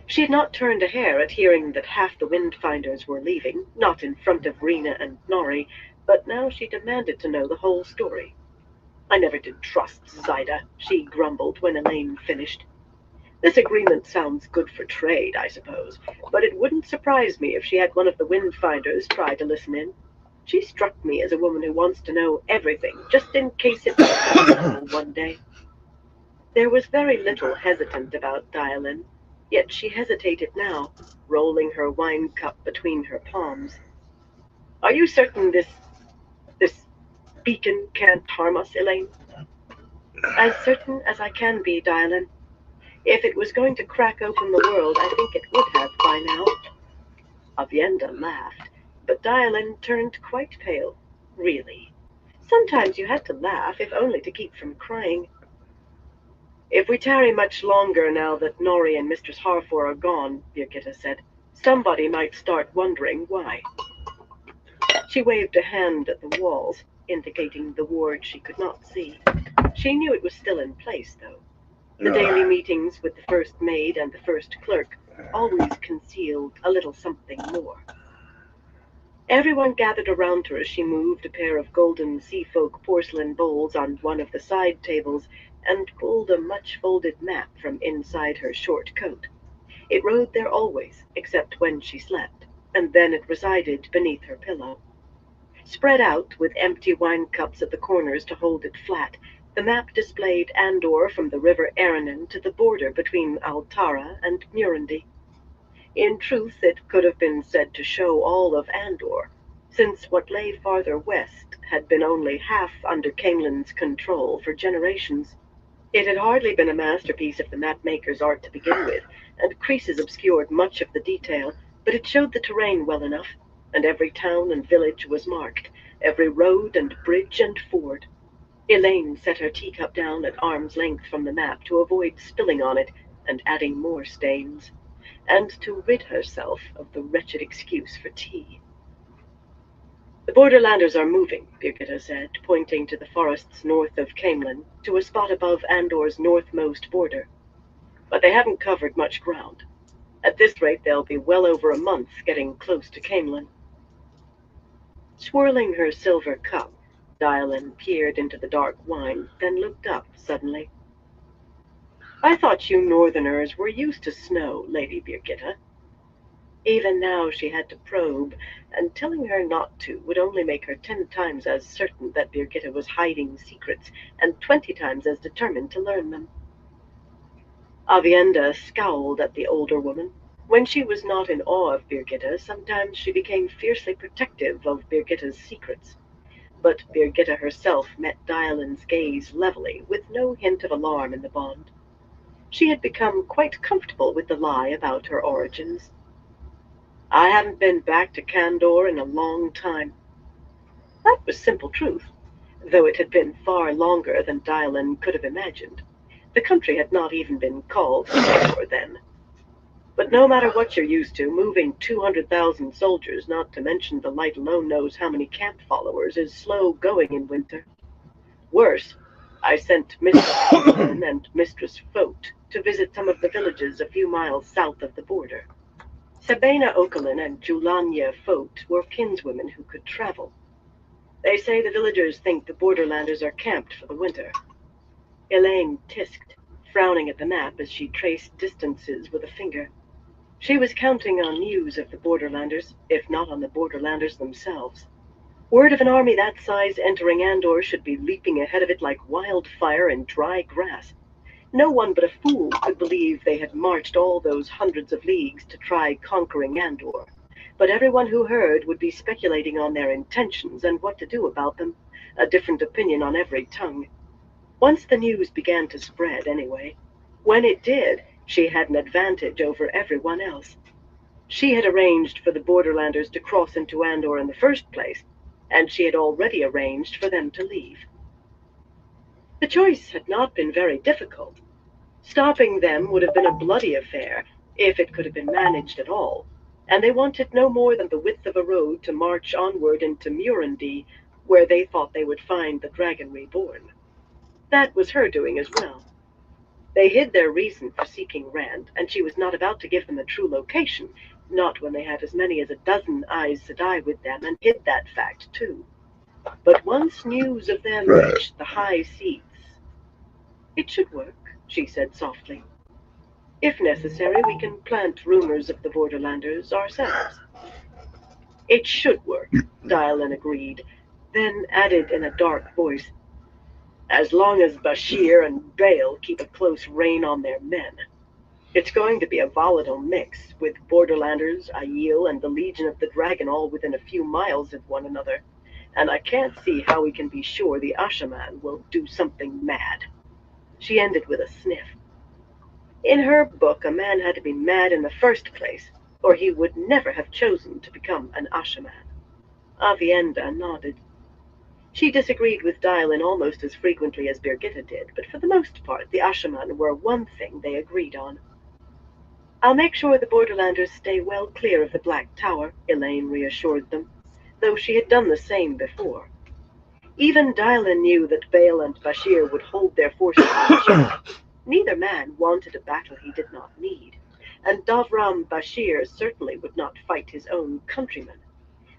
She had not turned a hair at hearing that half the Windfinders were leaving, not in front of Rena and Nori, but now she demanded to know the whole story. "I never did trust Zyda," she grumbled when Elaine finished. "This agreement sounds good for trade, I suppose, but it wouldn't surprise me if she had one of the Windfinders try to listen in. She struck me as a woman who wants to know everything, just in case it becomes useful one day." There was very little hesitant about Dialin, yet she hesitated now, rolling her wine cup between her palms. "Are you certain this beacon can't harm us, Elaine?" "As certain as I can be, Dialin. If it was going to crack open the world, I think it would have by now." Avienda laughed, but Dialin turned quite pale. "Really? Sometimes you had to laugh, if only to keep from crying." "If we tarry much longer now that Nori and Mistress Harfor are gone," Birgitta said, "somebody might start wondering why." She waved a hand at the walls, indicating the ward she could not see. She knew it was still in place, though. The daily meetings with the first maid and the first clerk always concealed a little something more. Everyone gathered around her as she moved a pair of golden seafolk porcelain bowls on one of the side tables and pulled a much-folded map from inside her short coat. It rode there always, except when she slept, and then it resided beneath her pillow. Spread out, with empty wine cups at the corners to hold it flat, the map displayed Andor from the river Aranon to the border between Altara and Murundi. In truth, it could have been said to show all of Andor, since what lay farther west had been only half under Caemlin's control for generations. It had hardly been a masterpiece of the mapmaker's art to begin with, and creases obscured much of the detail, but it showed the terrain well enough, and every town and village was marked, every road and bridge and ford. Elaine set her teacup down at arm's length from the map to avoid spilling on it and adding more stains, and to rid herself of the wretched excuse for tea. "The Borderlanders are moving," Birgitta said, pointing to the forests north of Caemlin, to a spot above Andor's northmost border. "But they haven't covered much ground. At this rate they'll be well over a month getting close to Caemlin." Swirling her silver cup, Dialin peered into the dark wine, then looked up suddenly. "I thought you Northerners were used to snow, Lady Birgitta." Even now she had to probe, and telling her not to would only make her 10 times as certain that Birgitta was hiding secrets, and 20 times as determined to learn them. Avienda scowled at the older woman. When she was not in awe of Birgitta, sometimes she became fiercely protective of Birgitta's secrets. But Birgitta herself met Dialin's gaze levelly, with no hint of alarm in the bond. She had become quite comfortable with the lie about her origins. "I haven't been back to Candor in a long time." That was simple truth, though it had been far longer than Dialin could have imagined. The country had not even been called Candor then. "But no matter what you're used to, moving 200,000 soldiers, not to mention the light alone knows how many camp followers, is slow going in winter. Worse, I sent Mistress Oaklin and Mistress Fote to visit some of the villages a few miles south of the border. Sabina Oaklin and Julania Fote were kinswomen who could travel. They say the villagers think the Borderlanders are camped for the winter." Elaine tisked, frowning at the map as she traced distances with a finger. She was counting on news of the Borderlanders, if not on the Borderlanders themselves. Word of an army that size entering Andor should be leaping ahead of it like wildfire in dry grass. No one but a fool could believe they had marched all those hundreds of leagues to try conquering Andor. But everyone who heard would be speculating on their intentions and what to do about them, a different opinion on every tongue. Once the news began to spread, anyway. When it did, she had an advantage over everyone else. She had arranged for the Borderlanders to cross into Andor in the first place, and she had already arranged for them to leave. The choice had not been very difficult. Stopping them would have been a bloody affair, if it could have been managed at all, and they wanted no more than the width of a road to march onward into Murundi, where they thought they would find the Dragon Reborn. That was her doing as well. They hid their reason for seeking Rand, and she was not about to give them a true location, not when they had as many as a dozen Aes Sedai with them, and hid that fact too. But once news of them reached the high seats... It should work, she said softly. If necessary, we can plant rumors of the Borderlanders ourselves. It should work, Dylan agreed, then added in a dark voice, as long as Bashir and Bale keep a close rein on their men. It's going to be a volatile mix, with Borderlanders, Aiel, and the Legion of the Dragon all within a few miles of one another, and I can't see how we can be sure the Ashaman will do something mad. She ended with a sniff. In her book, a man had to be mad in the first place, or he would never have chosen to become an Ashaman. Avienda nodded. She disagreed with Dylan almost as frequently as Birgitta did, but for the most part the Ashaman were one thing they agreed on. I'll make sure the Borderlanders stay well clear of the Black Tower, Elaine reassured them, though she had done the same before. Even Dylan knew that Bale and Bashir would hold their forces in check. Neither man wanted a battle he did not need, and Davram Bashir certainly would not fight his own countrymen.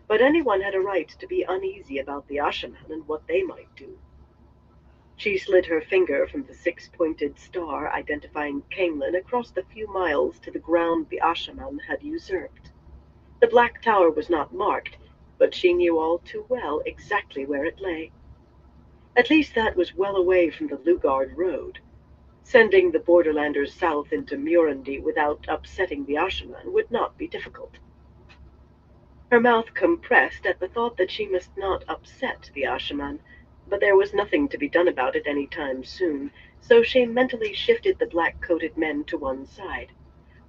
But anyone had a right to be uneasy about the Ashaman and what they might do. She slid her finger from the six-pointed star identifying Camelin across the few miles to the ground the Ashaman had usurped. The Black Tower was not marked, but she knew all too well exactly where it lay. At least that was well away from the Lugard Road. Sending the Borderlanders south into Murundi without upsetting the Ashaman would not be difficult. Her mouth compressed at the thought that she must not upset the Ashaman, but there was nothing to be done about it any time soon, so she mentally shifted the black-coated men to one side.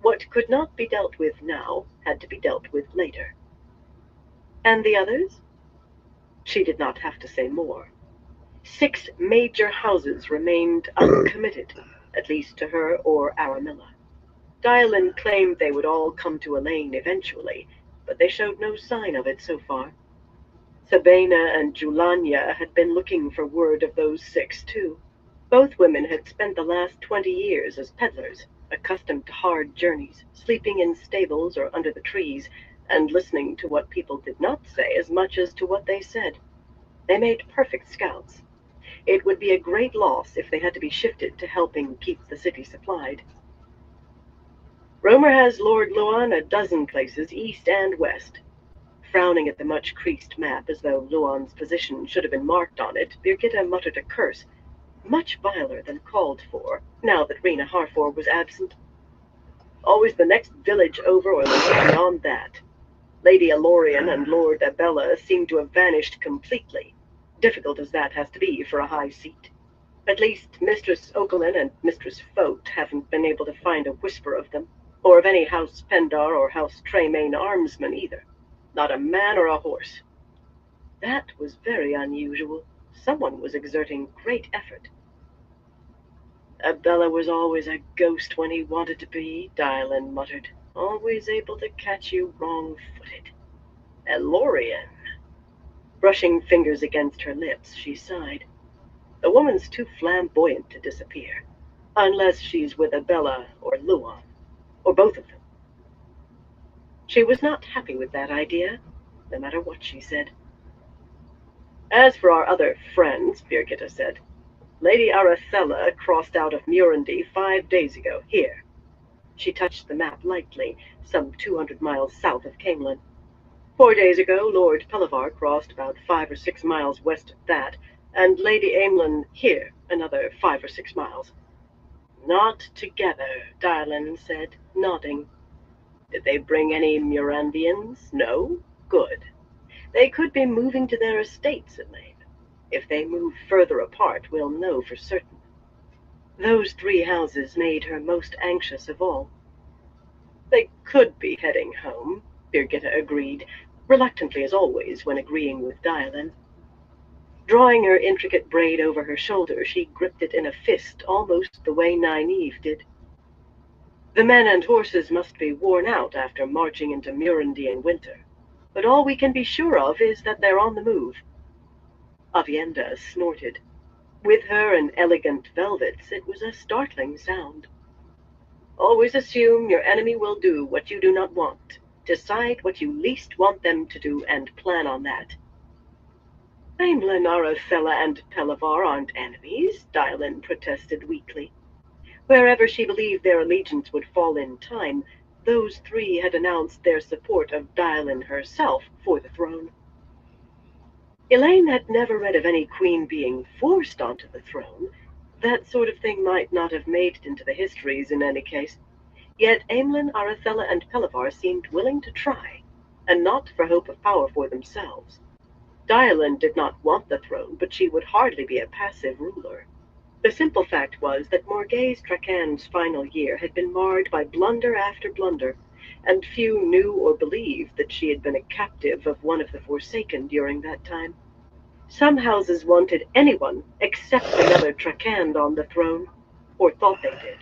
What could not be dealt with now had to be dealt with later. And the others? She did not have to say more. 6 major houses remained uncommitted, at least to her or Aramilla. Dylan claimed they would all come to Elaine eventually, but they showed no sign of it so far. Sabina and Julania had been looking for word of those 6 too. Both women had spent the last 20 years as peddlers, accustomed to hard journeys, sleeping in stables or under the trees, and listening to what people did not say as much as to what they said. They made perfect scouts. It would be a great loss if they had to be shifted to helping keep the city supplied. Romer has Lord Luan a dozen places, east and west. Frowning at the much-creased map as though Luan's position should have been marked on it, Birgitta muttered a curse, much viler than called for, now that Rena Harfor was absent. Always the next village over or the one beyond that. Lady Alorian and Lord Abella seem to have vanished completely, difficult as that has to be for a high seat. At least Mistress Oakelin and Mistress Fote haven't been able to find a whisper of them, or of any House Pendar or House Tremaine armsman either. Not a man or a horse. That was very unusual. Someone was exerting great effort. Abella was always a ghost when he wanted to be, Dylan muttered. Always able to catch you wrong-footed. Elorian. Brushing fingers against her lips, she sighed. The woman's too flamboyant to disappear, unless she's with Abella or Luan, or both of them. She was not happy with that idea, no matter what she said. As for our other friends, Birgitta said, Lady Aracella crossed out of Murundi 5 days ago, here. She touched the map lightly, some 200 miles south of Camelin. 4 days ago, Lord Pelivar crossed about 5 or 6 miles west of that, and Lady Aemlin here, another 5 or 6 miles. Not together, Dylan said, nodding. Did they bring any Murandians? No? Good. They could be moving to their estates, Elaine. If they move further apart, we'll know for certain. Those 3 houses made her most anxious of all. They could be heading home, Birgitta agreed, reluctantly as always when agreeing with Dylan. Drawing her intricate braid over her shoulder, she gripped it in a fist almost the way Nynaeve did. The men and horses must be worn out after marching into Murundi in winter, but all we can be sure of is that they're on the move. Avienda snorted. With her in elegant velvets, it was a startling sound. Always assume your enemy will do what you do not want. Decide what you least want them to do and plan on that. Aemlyn, Arafella, and Pelavar aren't enemies, Dylan protested weakly. Wherever she believed their allegiance would fall in time, those three had announced their support of Dylan herself for the throne. Elaine had never read of any queen being forced onto the throne. That sort of thing might not have made it into the histories in any case. Yet Aemlyn, Arafella, and Pelavar seemed willing to try, and not for hope of power for themselves. Dylan did not want the throne, but she would hardly be a passive ruler. The simple fact was that Morgase Trakan's final year had been marred by blunder after blunder, and few knew or believed that she had been a captive of one of the Forsaken during that time. Some houses wanted anyone except another Trakan on the throne, or thought they did.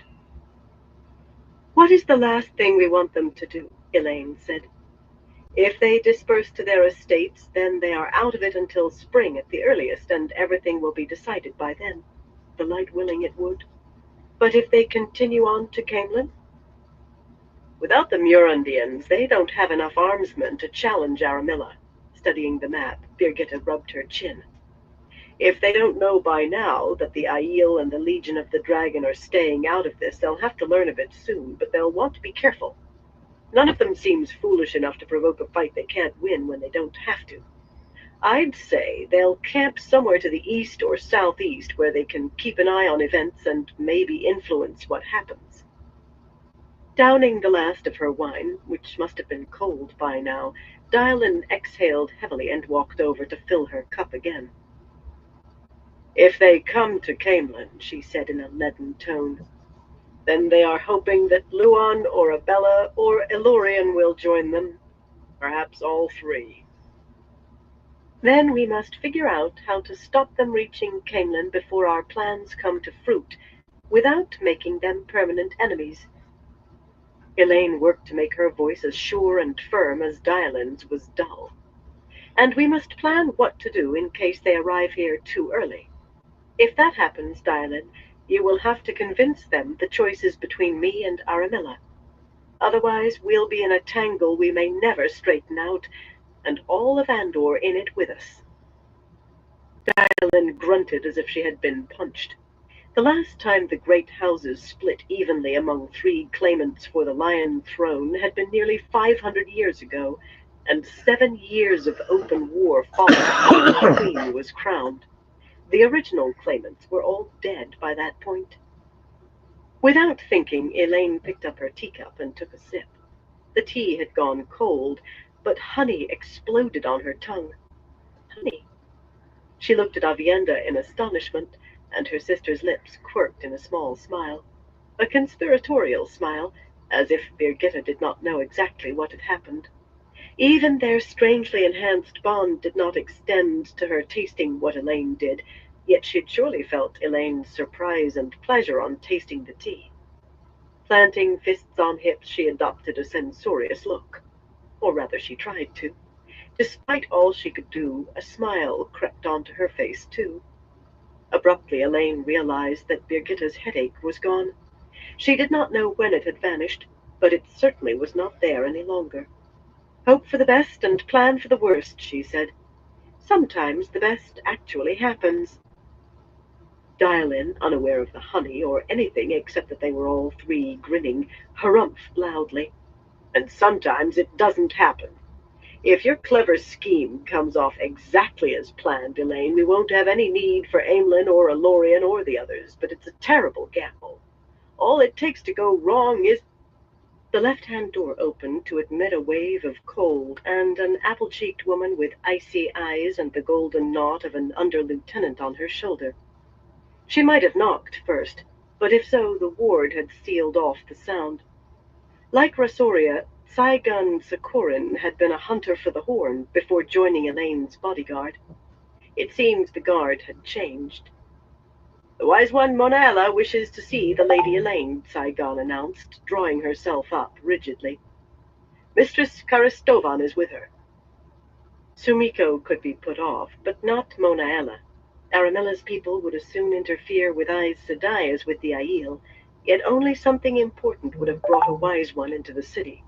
What is the last thing we want them to do? Elaine said. If they disperse to their estates, then they are out of it until spring at the earliest, and everything will be decided by then. The light willing it would. But if they continue on to Camelin? Without the Murundians, they don't have enough armsmen to challenge Aramilla. Studying the map, Birgitta rubbed her chin. If they don't know by now that the Aiel and the Legion of the Dragon are staying out of this, they'll have to learn of it soon, but they'll want to be careful. None of them seems foolish enough to provoke a fight they can't win when they don't have to. I'd say they'll camp somewhere to the east or southeast where they can keep an eye on events and maybe influence what happens. Downing the last of her wine, which must have been cold by now, Dylan exhaled heavily and walked over to fill her cup again. If they come to Camelin, she said in a leaden tone, then they are hoping that Luan or Abella or Elorian will join them, perhaps all three. Then we must figure out how to stop them reaching Camelin before our plans come to fruit, without making them permanent enemies. Elaine worked to make her voice as sure and firm as Dylan's was dull. And we must plan what to do in case they arrive here too early. If that happens, Dylan, you will have to convince them the choice is between me and Aramilla. Otherwise, we'll be in a tangle we may never straighten out, and all of Andor in it with us. Dylan grunted as if she had been punched. The last time the great houses split evenly among three claimants for the Lion Throne had been nearly 500 years ago, and 7 years of open war followed after the Queen was crowned. The original claimants were all dead by that point. Without thinking, Elaine picked up her teacup and took a sip. The tea had gone cold, but honey exploded on her tongue. Honey. She looked at Avienda in astonishment, and her sister's lips quirked in a small smile. A conspiratorial smile, as if Birgitta did not know exactly what had happened. Even their strangely enhanced bond did not extend to her tasting what Elaine did, yet she had surely felt Elaine's surprise and pleasure on tasting the tea. Planting fists on hips, she adopted a censorious look. Or rather, she tried to. Despite all she could do, a smile crept onto her face, too. Abruptly, Elaine realized that Birgitta's headache was gone. She did not know when it had vanished, but it certainly was not there any longer. Hope for the best and plan for the worst, she said. Sometimes the best actually happens. Dylan, unaware of the honey or anything except that they were all three grinning, harumphed loudly. And sometimes it doesn't happen. If your clever scheme comes off exactly as planned, Elaine, we won't have any need for Aemlyn or Elorian or the others, but it's a terrible gamble. All it takes to go wrong is... The left-hand door opened to admit a wave of cold, and an apple-cheeked woman with icy eyes and the golden knot of an under-lieutenant on her shoulder. She might have knocked first, but if so, the ward had sealed off the sound. Like Rasoria, Saigun Sakorin had been a hunter for the Horn before joining Elaine's bodyguard. It seems the guard had changed. The wise one Monala wishes to see the Lady Elaine, Saigon announced, drawing herself up rigidly. Mistress Karistovan is with her. Sumiko could be put off, but not Monaella. Aramella's people would as soon interfere with Aes Sedai as with the Aiel, yet only something important would have brought a wise one into the city.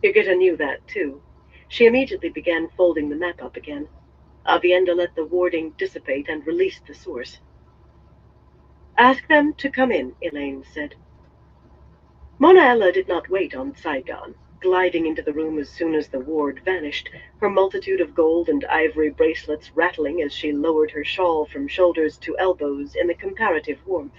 Birgitta knew that, too. She immediately began folding the map up again. Aviendha let the warding dissipate and released the source. "Ask them to come in," Elaine said. Mona Ella did not wait on Saigon, gliding into the room as soon as the ward vanished, her multitude of gold and ivory bracelets rattling as she lowered her shawl from shoulders to elbows in the comparative warmth.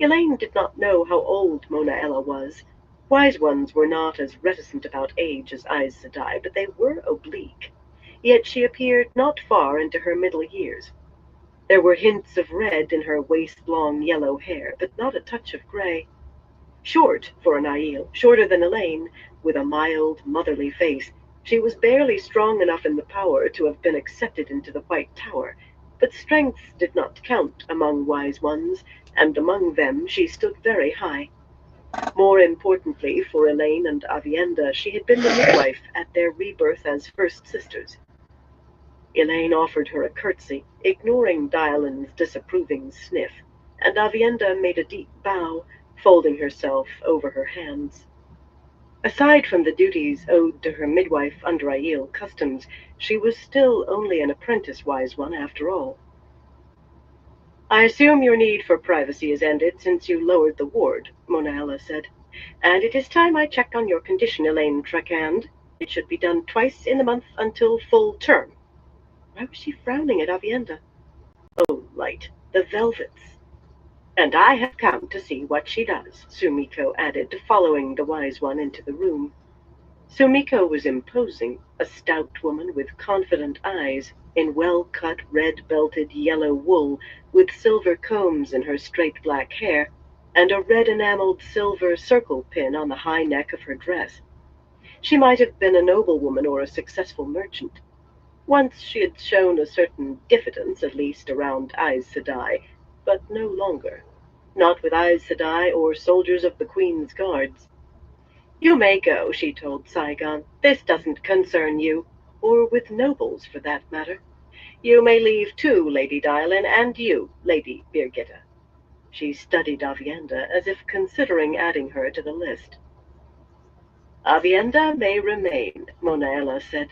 Elaine did not know how old Mona Ella was. Wise ones were not as reticent about age as Aes Sedai, but they were oblique. Yet she appeared not far into her middle years. There were hints of red in her waist-long yellow hair, but not a touch of gray. Short for an Aiel, shorter than Elaine, with a mild, motherly face, she was barely strong enough in the power to have been accepted into the White Tower, but strength did not count among wise ones, and among them she stood very high. More importantly for Elaine and Aviendha, she had been the midwife at their rebirth as first sisters. Elaine offered her a curtsy, ignoring Diolin's disapproving sniff, and Aviendha made a deep bow, folding herself over her hands. Aside from the duties owed to her midwife under Aiel customs, she was still only an apprentice wise one after all. "I assume your need for privacy has ended since you lowered the ward," Mona Ella said. "And it is time I checked on your condition, Elaine Trakand. It should be done twice in the month until full term." Why was she frowning at Aviendha? "Oh, light, the velvets." "And I have come to see what she does," Sumiko added, following the wise one into the room. Sumiko was imposing, a stout woman with confident eyes, in well-cut, red-belted yellow wool, with silver combs in her straight black hair, and a red-enameled silver circle pin on the high neck of her dress. She might have been a noblewoman or a successful merchant. Once she had shown a certain diffidence, at least around Aes Sedai, but no longer. Not with Aes Sedai or soldiers of the Queen's Guards. "You may go," she told Saigon. "This doesn't concern you, or with nobles, for that matter. You may leave too, Lady Dialin, and you, Lady Birgitta." She studied Aviendha, as if considering adding her to the list. "Aviendha may remain," Mona Ella said.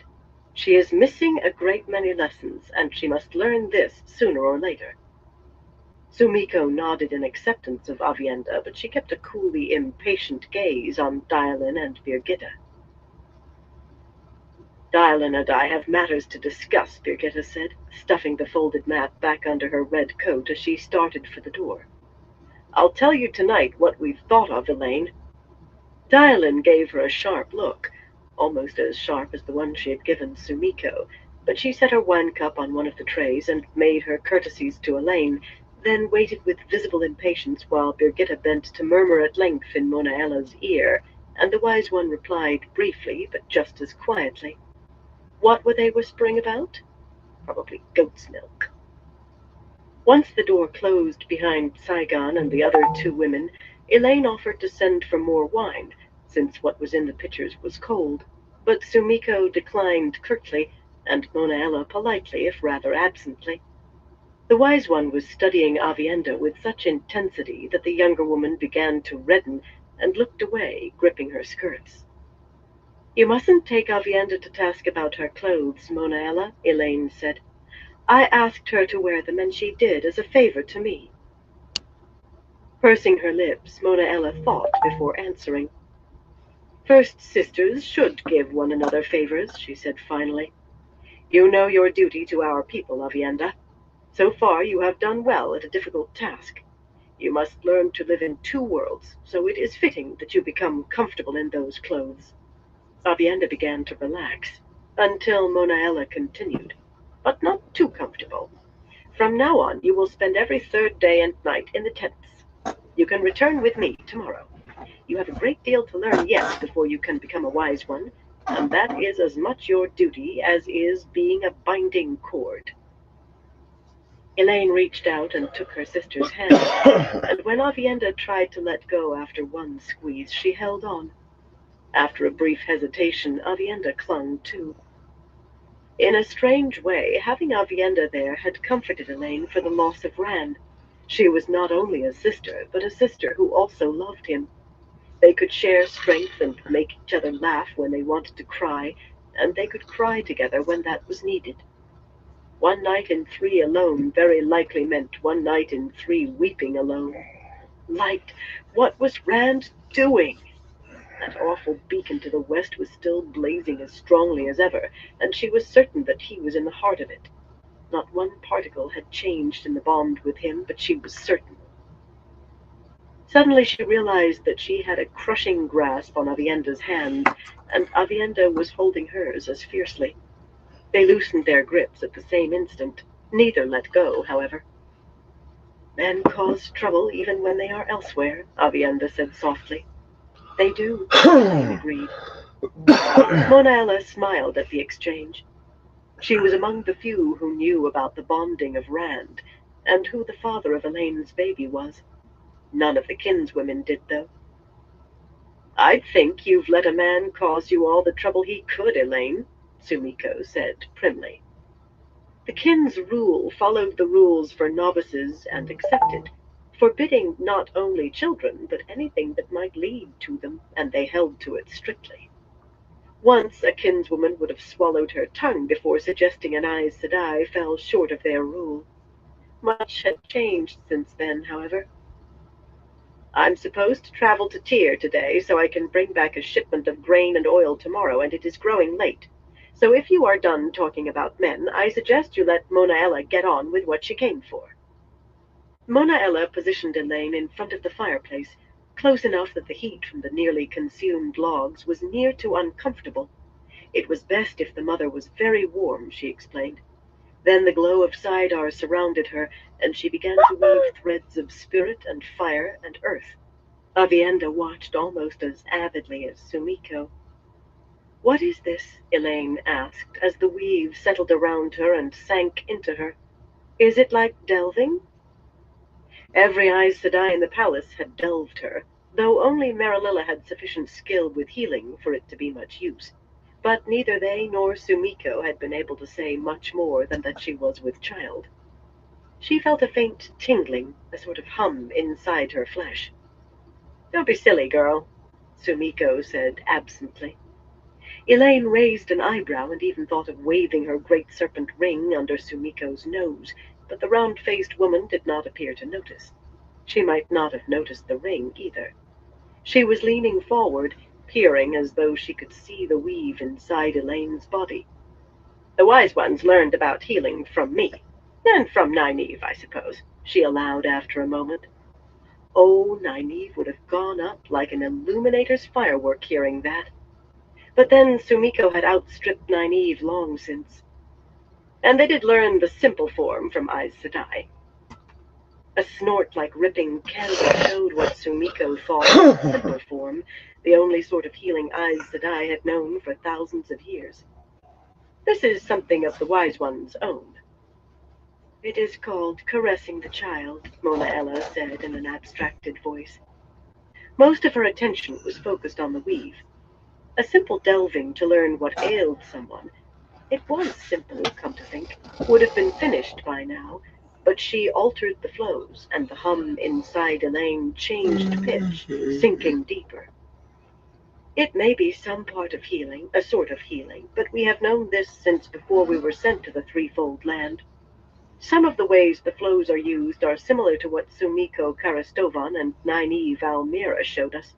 "She is missing a great many lessons, and she must learn this sooner or later." Sumiko nodded in acceptance of Aviendha, but she kept a coolly impatient gaze on Dialin and Birgitta. "Dialin and I have matters to discuss," Birgitta said, stuffing the folded map back under her red coat as she started for the door. "I'll tell you tonight what we've thought of, Elaine." Dialin gave her a sharp look, almost as sharp as the one she had given Sumiko, but she set her wine cup on one of the trays and made her courtesies to Elaine, then waited with visible impatience while Birgitta bent to murmur at length in Mona Ella's ear, and the wise one replied briefly, but just as quietly. What were they whispering about? Probably goat's milk. Once the door closed behind Saigon and the other two women, Elaine offered to send for more wine, since what was in the pitchers was cold, but Sumiko declined curtly, and Mona Ella politely, if rather absently. The wise one was studying Aviendha with such intensity that the younger woman began to redden and looked away, gripping her skirts. "You mustn't take Aviendha to task about her clothes, Mona Ella," Elaine said. "I asked her to wear them, and she did, as a favor to me." Pursing her lips, Mona Ella thought before answering. "First sisters should give one another favors," she said finally. "You know your duty to our people, Aviendha. So far you have done well at a difficult task. You must learn to live in two worlds, so it is fitting that you become comfortable in those clothes." Aviendha began to relax, until Mona Ella continued. "But not too comfortable. From now on you will spend every third day and night in the tents. You can return with me tomorrow. You have a great deal to learn yet before you can become a wise one, and that is as much your duty as is being a binding cord." Elaine reached out and took her sister's hand, and when Aviendha tried to let go after one squeeze, she held on. After a brief hesitation, Aviendha clung too. In a strange way, having Avienda there had comforted Elaine for the loss of Rand. She was not only a sister, but a sister who also loved him. They could share strength and make each other laugh when they wanted to cry, and they could cry together when that was needed. One night in 3 alone very likely meant one night in 3 weeping alone. Light! What was Rand doing? That awful beacon to the west was still blazing as strongly as ever, and she was certain that he was in the heart of it. Not one particle had changed in the bond with him, but she was certain. Suddenly she realized that she had a crushing grasp on Avienda's hands, and Avienda was holding hers as fiercely. They loosened their grips at the same instant. Neither let go, however. Men cause trouble even when they are elsewhere, Avienda said softly. They do, Elaine agreed. Mona Ella smiled at the exchange. She was among the few who knew about the bonding of Rand, and who the father of Elaine's baby was. None of the kinswomen did, though. "I'd think you've let a man cause you all the trouble he could, Elaine," Sumiko said primly. The kin's rule followed the rules for novices and accepted, forbidding not only children, but anything that might lead to them, and they held to it strictly. Once a kinswoman would have swallowed her tongue before suggesting an Aes Sedai fell short of their rule. Much had changed since then, however. "I'm supposed to travel to Tyr today, so I can bring back a shipment of grain and oil tomorrow, and it is growing late. So if you are done talking about men, I suggest you let Mona Ella get on with what she came for." Mona Ella positioned Elaine in front of the fireplace, close enough that the heat from the nearly consumed logs was near to uncomfortable. It was best if the mother was very warm, she explained. Then the glow of Sidar surrounded her, and she began to weave threads of spirit and fire and earth. Avienda watched almost as avidly as Sumiko. "What is this?" Elaine asked, as the weave settled around her and sank into her. "Is it like delving?" Every Aes Sedai in the palace had delved her, though only Marililla had sufficient skill with healing for it to be much use. But neither they nor Sumiko had been able to say much more than that she was with child. She felt a faint tingling, a sort of hum inside her flesh. "Don't be silly, girl," Sumiko said absently. Elaine raised an eyebrow and even thought of waving her great serpent ring under Sumiko's nose, but the round-faced woman did not appear to notice. She might not have noticed the ring, either. She was leaning forward, peering as though she could see the weave inside Elaine's body. "The wise ones learned about healing from me, and from Nynaeve, I suppose," she allowed after a moment. Oh, Nynaeve would have gone up like an illuminator's firework hearing that. But then Sumiko had outstripped Nynaeve long since. "And they did learn the simple form from Aes Sedai." A snort like ripping canvas showed what Sumiko thought was the simple form, the only sort of healing Aes Sedai had known for thousands of years. "This is something of the wise one's own." "It is called caressing the child," Mona Ella said in an abstracted voice. Most of her attention was focused on the weave. A simple delving to learn what ailed someone. It was simple, come to think, would have been finished by now, but she altered the flows, and the hum inside Elaine changed pitch, sinking deeper. "It may be some part of healing, a sort of healing, but we have known this since before we were sent to the Threefold Land. Some of the ways the flows are used are similar to what Sumiko Karastovan and Nynaeve Almira showed us.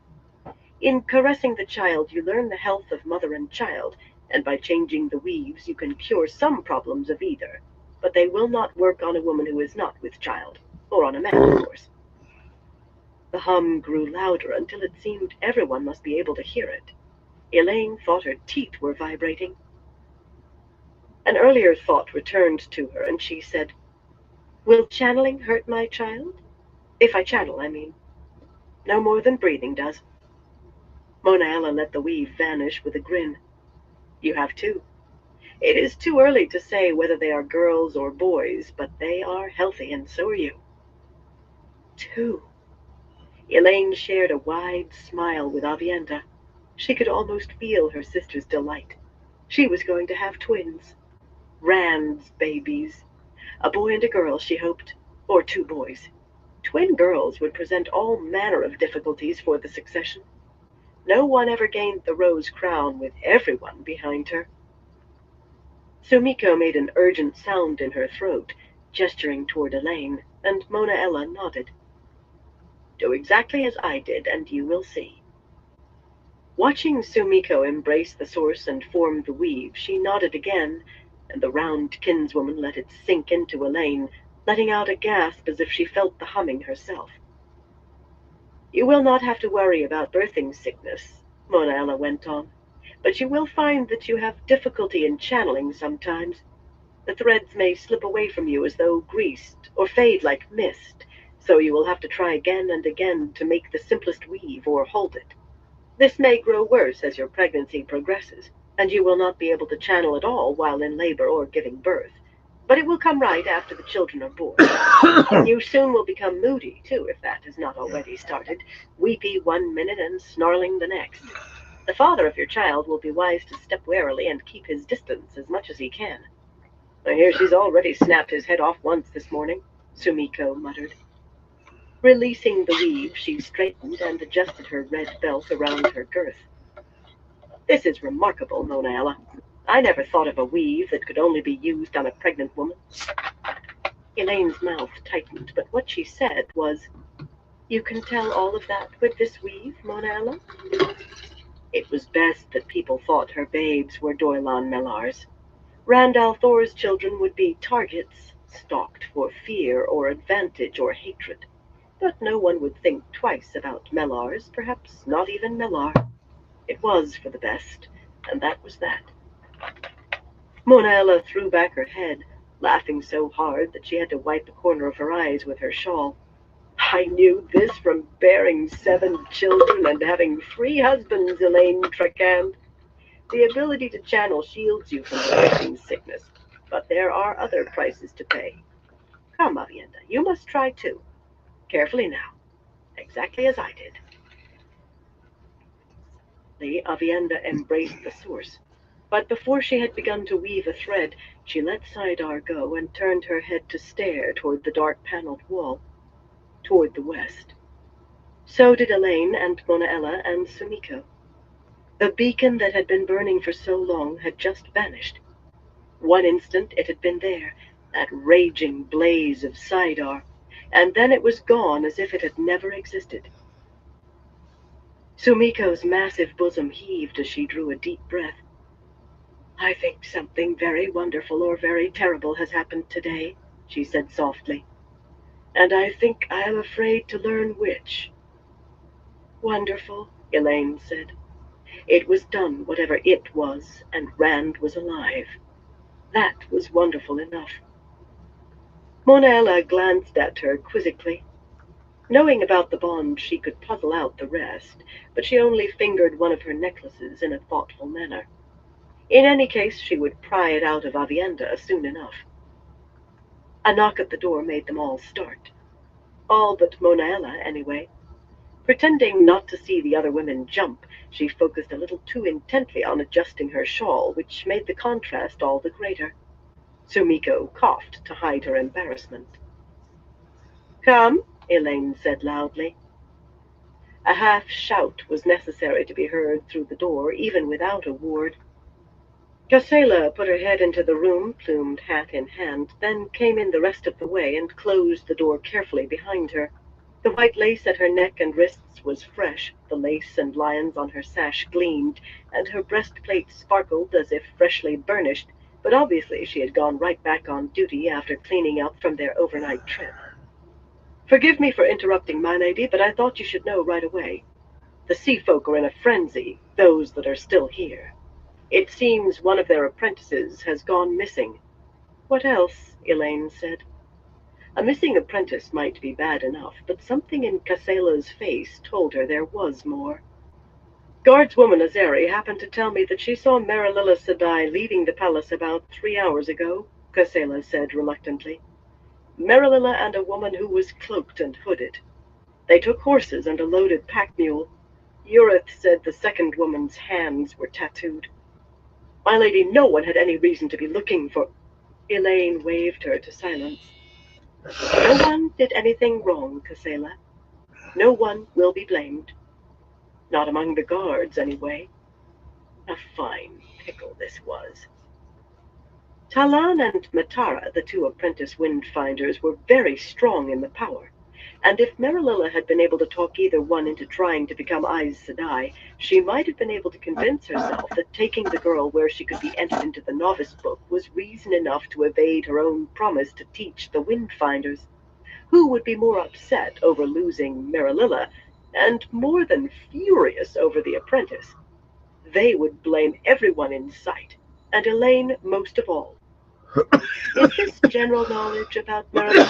In caressing the child, you learn the health of mother and child, and by changing the weaves you can cure some problems of either, but they will not work on a woman who is not with child, or on a man, of course." The hum grew louder until it seemed everyone must be able to hear it. Elaine thought her teeth were vibrating. An earlier thought returned to her, and she said, "Will channeling hurt my child? If I channel, I mean. No more than breathing does." Mona Ella let the weave vanish with a grin. "You have two. It is too early to say whether they are girls or boys, but they are healthy, and so are you." "Two." Elaine shared a wide smile with Avienda. She could almost feel her sister's delight. She was going to have twins. Rand's babies. A boy and a girl, she hoped, or 2 boys. Twin girls would present all manner of difficulties for the succession. No one ever gained the rose crown with everyone behind her. Sumiko made an urgent sound in her throat, gesturing toward Elaine, and Mona Ella nodded. Do exactly as I did, and you will see. Watching Sumiko embrace the source and form the weave, she nodded again, and the round kinswoman let it sink into Elaine, letting out a gasp as if she felt the humming herself. You will not have to worry about birthing sickness, Mona Ella went on, but you will find that you have difficulty in channeling sometimes. The threads may slip away from you as though greased, or fade like mist, so you will have to try again and again to make the simplest weave or hold it. This may grow worse as your pregnancy progresses, and you will not be able to channel at all while in labor or giving birth. But it will come right after the children are born. You soon will become moody, too, if that has not already started, weepy one minute and snarling the next. The father of your child will be wise to step warily and keep his distance as much as he can. I hear she's already snapped his head off once this morning, Sumiko muttered. Releasing the weave, she straightened and adjusted her red belt around her girth. This is remarkable, Mona Ella. I never thought of a weave that could only be used on a pregnant woman. Elaine's mouth tightened, but what she said was, You can tell all of that with this weave, Mona Ella? It was best that people thought her babes were Doilan Mellars. Randall Thor's children would be targets, stalked for fear or advantage or hatred. But no one would think twice about Mellars, perhaps not even Mellar. It was for the best, and that was that. Mona Ella threw back her head, laughing so hard that she had to wipe a corner of her eyes with her shawl. I knew this from bearing 7 children and having 3 husbands, Elaine Trakand. The ability to channel shields you from the birthing sickness, but there are other prices to pay. Come, Avienda, you must try too. Carefully now, exactly as I did. Avienda embraced the source, but before she had begun to weave a thread, she let Saidar go and turned her head to stare toward the dark-paneled wall, toward the west. So did Elaine and Mona Ella and Sumiko. The beacon that had been burning for so long had just vanished. One instant it had been there, that raging blaze of Saidar, and then it was gone as if it had never existed. Sumiko's massive bosom heaved as she drew a deep breath. I think something very wonderful or very terrible has happened today, she said softly. And I think I am afraid to learn which. Wonderful, Elaine said. It was done, whatever it was, and Rand was alive. That was wonderful enough. Mona Ella glanced at her quizzically. Knowing about the bond, she could puzzle out the rest, but she only fingered one of her necklaces in a thoughtful manner. In any case, she would pry it out of Avienda soon enough. A knock at the door made them all start. All but Mona Ella, anyway. Pretending not to see the other women jump, she focused a little too intently on adjusting her shawl, which made the contrast all the greater. Sumiko coughed to hide her embarrassment. Come, Elaine said loudly. A half-shout was necessary to be heard through the door, even without a ward. Gisela put her head into the room, plumed hat in hand, then came in the rest of the way and closed the door carefully behind her. The white lace at her neck and wrists was fresh, the lace and lions on her sash gleamed, and her breastplate sparkled as if freshly burnished, but obviously she had gone right back on duty after cleaning up from their overnight trip. Forgive me for interrupting, my lady, but I thought you should know right away. The sea folk are in a frenzy, those that are still here. It seems one of their apprentices has gone missing. What else? Elaine said. A missing apprentice might be bad enough, but something in Gisela's face told her there was more. Guardswoman Azeri happened to tell me that she saw Marililla Sedai leaving the palace about 3 hours ago, Gisela said reluctantly. Marililla and a woman who was cloaked and hooded. They took horses and a loaded pack mule. Urith said the second woman's hands were tattooed. My lady, no one had any reason to be looking for... Elaine waved her to silence. No one did anything wrong, Casella. No one will be blamed. Not among the guards, anyway. A fine pickle this was. Talan and Matara, the two apprentice windfinders, were very strong in the power, and if Marililla had been able to talk either one into trying to become Aes Sedai, she might have been able to convince herself that taking the girl where she could be entered into the novice book was reason enough to evade her own promise to teach the windfinders. Who would be more upset over losing Marililla, and more than furious over the apprentice? They would blame everyone in sight, and Elaine most of all. Is this general knowledge about Marilyn?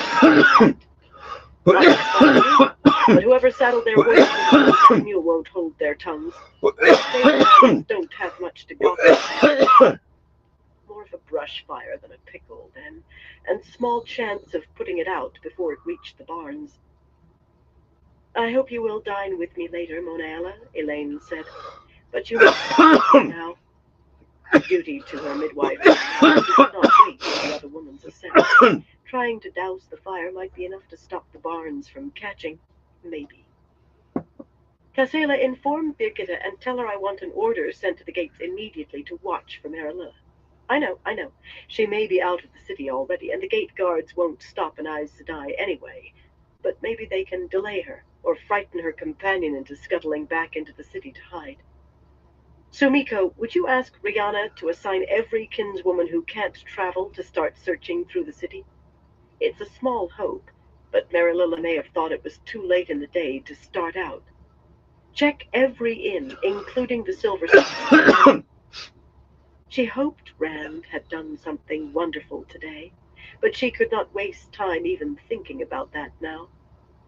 Not necessarily, but whoever saddled their horses you won't hold their tongues. They don't have much to go for. More of a brush fire than a pickle, then, and small chance of putting it out before it reached the barns. I hope you will dine with me later, Monaella, Elaine said, but you must go now. Duty to her midwife, she could not wait for the other woman's assent. Trying to douse the fire might be enough to stop the barns from catching, maybe. Casella, inform Birgitta and tell her I want an order sent to the gates immediately to watch for Marililla. I know. She may be out of the city already, and the gate guards won't stop an Aes Sedai anyway. But maybe they can delay her, or frighten her companion into scuttling back into the city to hide. Sumiko, would you ask Rihanna to assign every kinswoman who can't travel to start searching through the city? It's a small hope, but Marililla may have thought it was too late in the day to start out. Check every inn, including the Silver Sun. She hoped Rand had done something wonderful today, but she could not waste time even thinking about that now.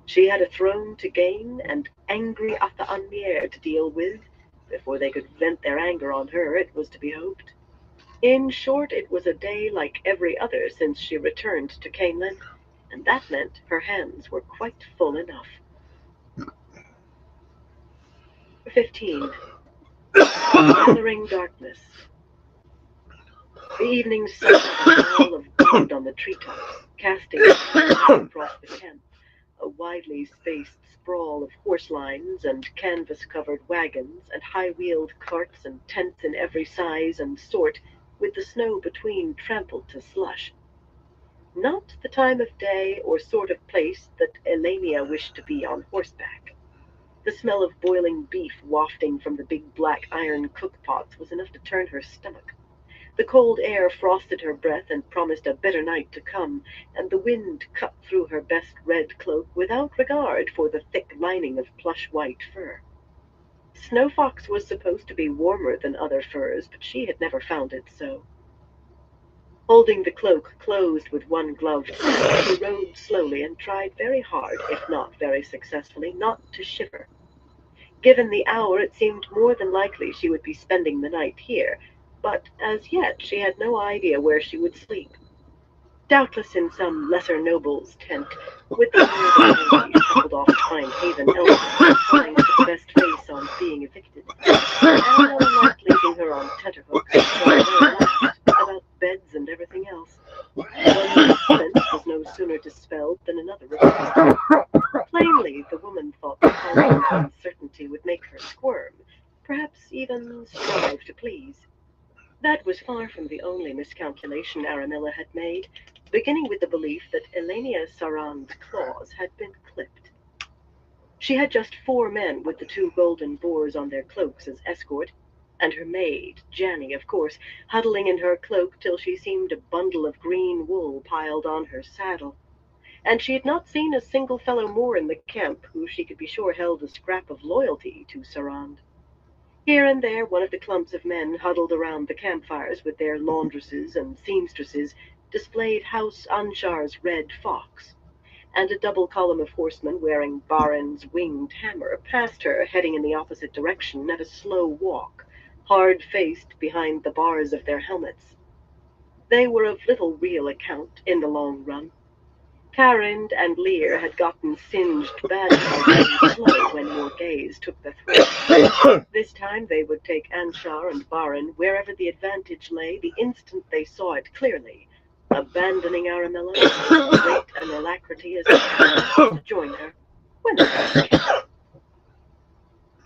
She had a throne to gain and angry Ata Anmier to deal with. Before they could vent their anger on her, it was to be hoped. In short, it was a day like every other since she returned to Caneland, and that meant her hands were quite full enough. 15. Gathering darkness. The evening sun had a wall of gold on the treetops, casting across the camp, a widely spaced sprawl of horse lines and canvas-covered wagons and high-wheeled carts and tents in every size and sort, with the snow between trampled to slush. Not the time of day or sort of place that Elenia wished to be on horseback. The smell of boiling beef wafting from the big black iron cookpots was enough to turn her stomach. The cold air frosted her breath and promised a bitter night to come, and the wind cut through her best red cloak without regard for the thick lining of plush white fur. Snowfox was supposed to be warmer than other furs, but she had never found it so. Holding the cloak closed with one gloved hand, she rode slowly and tried very hard, if not very successfully, not to shiver. Given the hour, it seemed more than likely she would be spending the night here, but as yet she had no idea where she would sleep. Doubtless in some lesser noble's tent, with the word she shuffled off to find haven elsewhere, trying to put the best face on being evicted. And not leaving her on tenterhooks about beds and everything else. One suspense was no sooner dispelled than another replaced. Plainly, the woman thought the constant uncertainty would make her squirm, perhaps even strive to please. That was far from the only miscalculation Aramilla had made, beginning with the belief that Elenia Sarand's claws had been clipped. She had just 4 men with the 2 golden boars on their cloaks as escort, and her maid, Janny, of course, huddling in her cloak till she seemed a bundle of green wool piled on her saddle. And she had not seen a single fellow more in the camp who she could be sure held a scrap of loyalty to Sarand. Here and there one of the clumps of men huddled around the campfires with their laundresses and seamstresses displayed House Anshar's red fox, and a double column of horsemen wearing Barin's winged hammer passed her, heading in the opposite direction at a slow walk, hard-faced behind the bars of their helmets. They were of little real account in the long run. Carind and Lear had gotten singed badly by slow when more gaze took the throat. This time they would take Anshar and Barin wherever the advantage lay the instant they saw it clearly, abandoning Aramilla with great an alacrity as if to join her when the time came.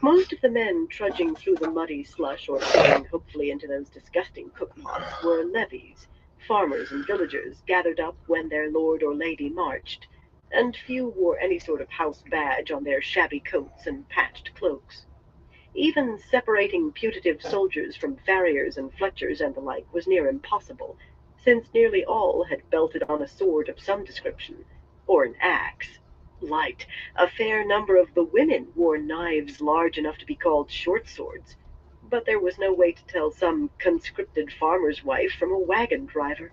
Most of the men trudging through the muddy slush or fitting hopefully into those disgusting cook moths were levies, farmers and villagers gathered up when their lord or lady marched, and few wore any sort of house badge on their shabby coats and patched cloaks. Even separating putative soldiers from farriers and fletchers and the like was near impossible, since nearly all had belted on a sword of some description, or an axe. Light, a fair number of the women wore knives large enough to be called short swords, but there was no way to tell some conscripted farmer's wife from a wagon driver.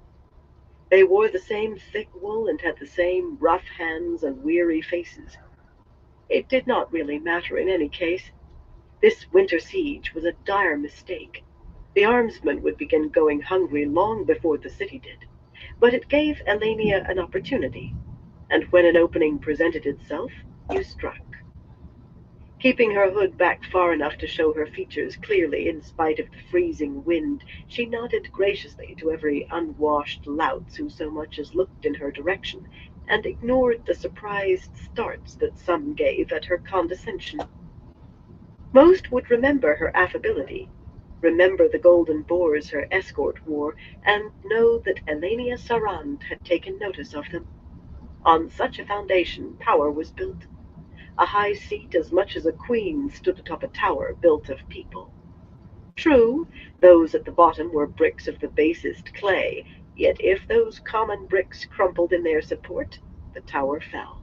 They wore the same thick wool and had the same rough hands and weary faces. It did not really matter in any case. This winter siege was a dire mistake. The armsmen would begin going hungry long before the city did. But it gave Elenia an opportunity, and when an opening presented itself, you struck. Keeping her hood back far enough to show her features clearly in spite of the freezing wind, she nodded graciously to every unwashed louts who so much as looked in her direction, and ignored the surprised starts that some gave at her condescension. Most would remember her affability, remember the golden boars her escort wore, and know that Elenia Sarand had taken notice of them. On such a foundation power was built. A high seat as much as a queen stood atop a tower built of people. True, those at the bottom were bricks of the basest clay, yet if those common bricks crumpled in their support, the tower fell.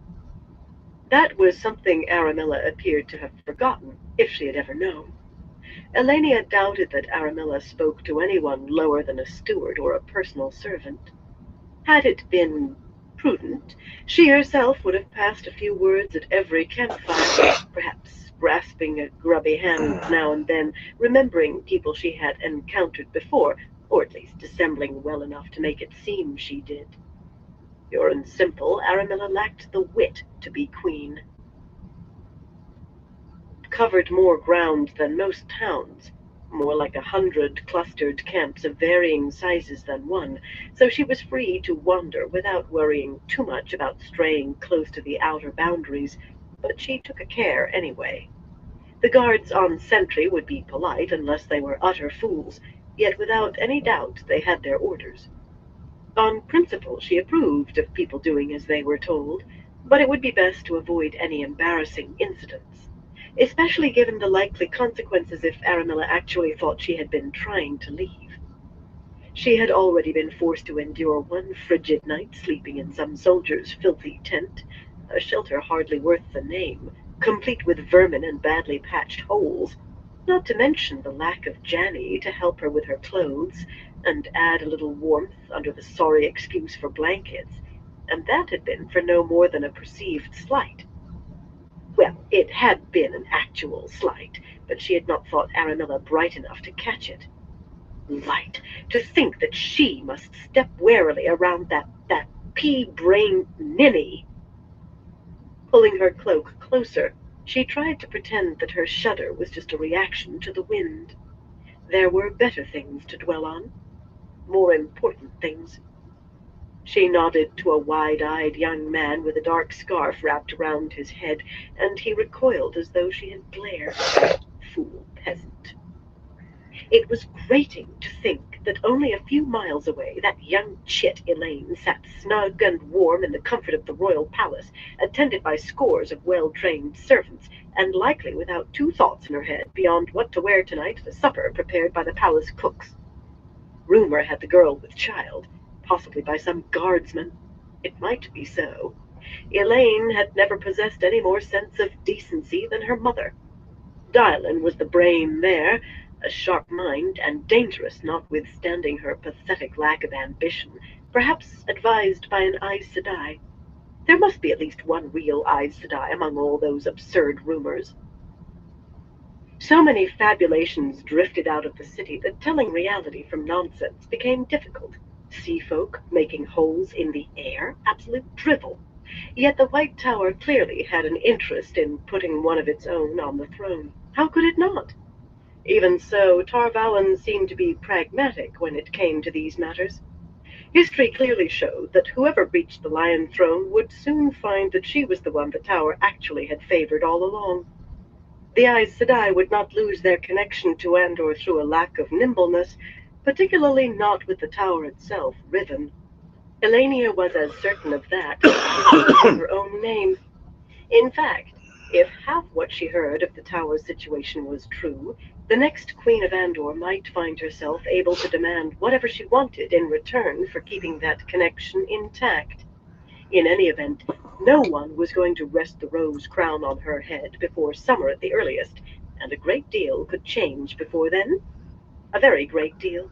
That was something Aramilla appeared to have forgotten, if she had ever known. Elenia doubted that Aramilla spoke to anyone lower than a steward or a personal servant. Had it been prudent, she herself would have passed a few words at every campfire, perhaps grasping a grubby hand now and then, remembering people she had encountered before, or at least dissembling well enough to make it seem she did. Pure and simple, Aramilla lacked the wit to be queen. Covered more ground than most towns, more like 100 clustered camps of varying sizes than one, so she was free to wander without worrying too much about straying close to the outer boundaries, but she took a care anyway. The guards on sentry would be polite unless they were utter fools, yet without any doubt they had their orders. On principle she approved of people doing as they were told, but it would be best to avoid any embarrassing incidents, especially given the likely consequences if Aramilla actually thought she had been trying to leave. She had already been forced to endure one frigid night sleeping in some soldier's filthy tent, a shelter hardly worth the name, complete with vermin and badly patched holes, not to mention the lack of Janny to help her with her clothes, and add a little warmth under the sorry excuse for blankets, and that had been for no more than a perceived slight. Well, it had been an actual slight, but she had not thought Aramilla bright enough to catch it. Light, to think that she must step warily around that pea-brained ninny. Pulling her cloak closer, she tried to pretend that her shudder was just a reaction to the wind. There were better things to dwell on, more important things. She nodded to a wide-eyed young man with a dark scarf wrapped around his head, and he recoiled as though she had glared. Fool peasant. It was grating to think that only a few miles away that young chit Elaine sat snug and warm in the comfort of the royal palace, attended by scores of well-trained servants, and likely without two thoughts in her head beyond what to wear tonight at a supper prepared by the palace cooks. Rumor had the girl with child, possibly by some guardsman. It might be so. Elaine had never possessed any more sense of decency than her mother. Dylan was the brain there, a sharp mind, and dangerous notwithstanding her pathetic lack of ambition, perhaps advised by an Aes Sedai. There must be at least one real Aes Sedai among all those absurd rumors. So many fabulations drifted out of the city that telling reality from nonsense became difficult. Sea folk making holes in the air, absolute drivel. Yet the White Tower clearly had an interest in putting one of its own on the throne. How could it not? Even so, Tarvalin seemed to be pragmatic when it came to these matters. History clearly showed that whoever reached the Lion Throne would soon find that she was the one the tower actually had favored all along. The Aes Sedai would not lose their connection to Andor through a lack of nimbleness, particularly not with the tower itself, Riven. Elenia was as certain of that as of her own name. In fact, if half what she heard of the tower's situation was true, the next Queen of Andor might find herself able to demand whatever she wanted in return for keeping that connection intact. In any event, no one was going to rest the rose crown on her head before summer at the earliest, and a great deal could change before then. A very great deal.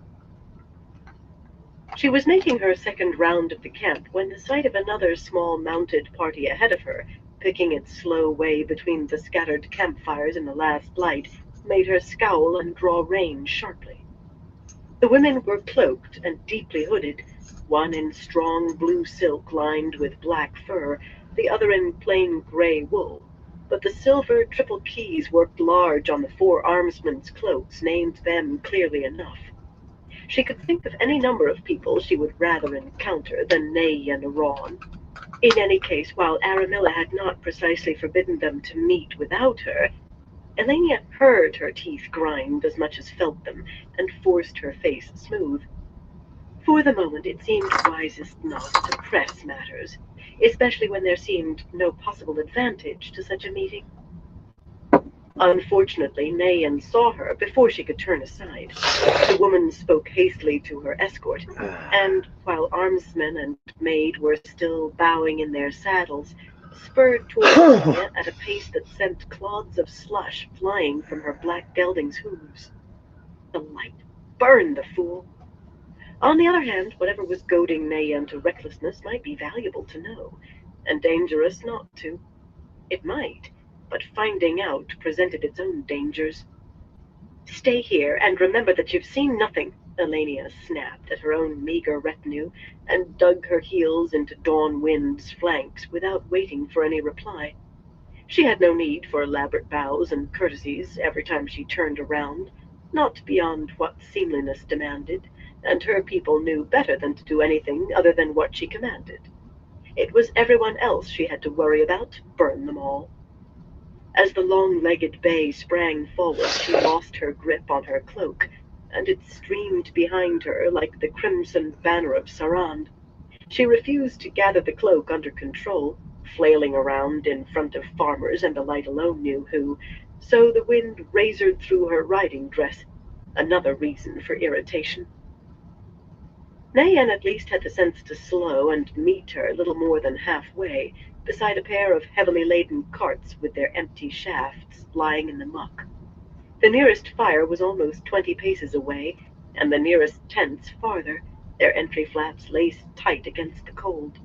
She was making her second round of the camp when the sight of another small mounted party ahead of her, picking its slow way between the scattered campfires in the last light, made her scowl and draw rein sharply. The women were cloaked and deeply hooded, one in strong blue silk lined with black fur, the other in plain gray wool, but the silver triple keys worked large on the four armsmen's cloaks named them clearly enough. She could think of any number of people she would rather encounter than Nay and Iran. In any case, while Aramilla had not precisely forbidden them to meet without her, Elenia heard her teeth grind as much as felt them, and forced her face smooth. For the moment it seemed wisest not to press matters, especially when there seemed no possible advantage to such a meeting. Unfortunately, Nayan saw her before she could turn aside. The woman spoke hastily to her escort, and while armsmen and maid were still bowing in their saddles, spurred toward Elenia at a pace that sent clods of slush flying from her black gelding's hooves. The light burned the fool. On the other hand, whatever was goading Nayan to recklessness might be valuable to know, and dangerous not to. It might, but finding out presented its own dangers. "Stay here, and remember that you've seen nothing," Elenia snapped at her own meager retinue, and dug her heels into Dawn Wind's flanks without waiting for any reply. She had no need for elaborate bows and courtesies every time she turned around, not beyond what seemliness demanded, and her people knew better than to do anything other than what she commanded. It was everyone else she had to worry about, burn them all. As the long-legged bay sprang forward, she lost her grip on her cloak, and it streamed behind her like the crimson banner of Sarand. She refused to gather the cloak under control, flailing around in front of farmers and the light alone knew who, so the wind razored through her riding dress, another reason for irritation. Nayan at least had the sense to slow and meet her little more than halfway, beside a pair of heavily laden carts with their empty shafts lying in the muck. The nearest fire was almost 20 paces away, and the nearest tents farther, their entry flaps laced tight against the cold.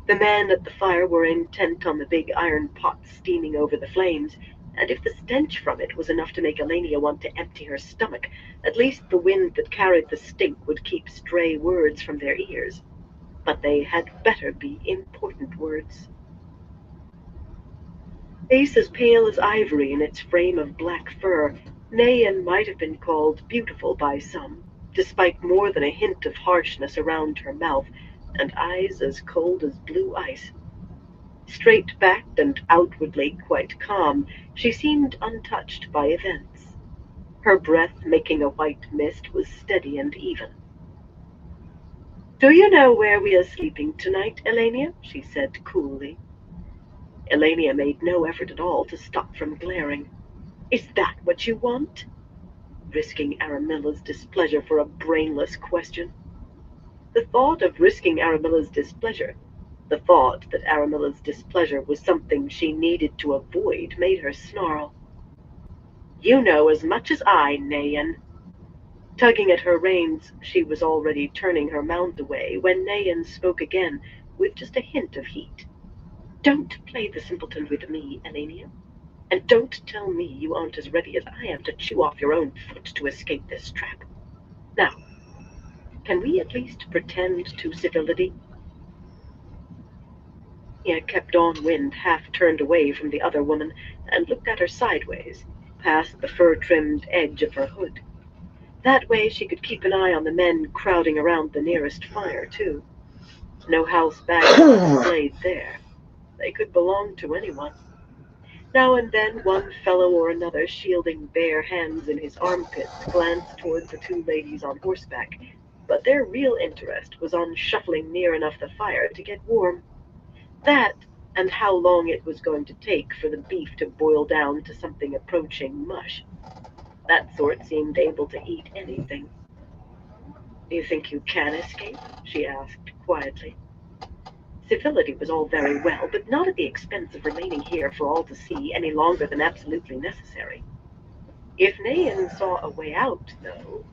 The men at the fire were intent on the big iron pot steaming over the flames, and if the stench from it was enough to make Elenia want to empty her stomach, at least the wind that carried the stink would keep stray words from their ears. But they had better be important words. Face as pale as ivory in its frame of black fur, Nayan might have been called beautiful by some, despite more than a hint of harshness around her mouth, and eyes as cold as blue ice. Straight-backed and outwardly quite calm, she seemed untouched by events. Her breath, making a white mist, was steady and even. "Do you know where we are sleeping tonight, Elenia?" she said coolly. Elenia made no effort at all to stop from glaring. "Is that what you want?" Risking Aramilla's displeasure for a brainless question. The thought of risking Aramilla's displeasure, the thought that Aramilla's displeasure was something she needed to avoid, made her snarl. "You know as much as I, Nayan." Tugging at her reins, she was already turning her mount away when Nayan spoke again, with just a hint of heat. "Don't play the simpleton with me, Elenia. And don't tell me you aren't as ready as I am to chew off your own foot to escape this trap. Now, can we at least pretend to civility?" He kept Dawn Wind half turned away from the other woman and looked at her sideways, past the fur-trimmed edge of her hood. That way she could keep an eye on the men crowding around the nearest fire, too. No house bags displayed there. They could belong to anyone. Now and then one fellow or another, shielding bare hands in his armpits, glanced toward the two ladies on horseback, but their real interest was on shuffling near enough the fire to get warm. That, and how long it was going to take for the beef to boil down to something approaching mush. That sort seemed able to eat anything. "Do you think you can escape?" she asked quietly. Civility was all very well, but not at the expense of remaining here for all to see any longer than absolutely necessary. If Nayan saw a way out, though,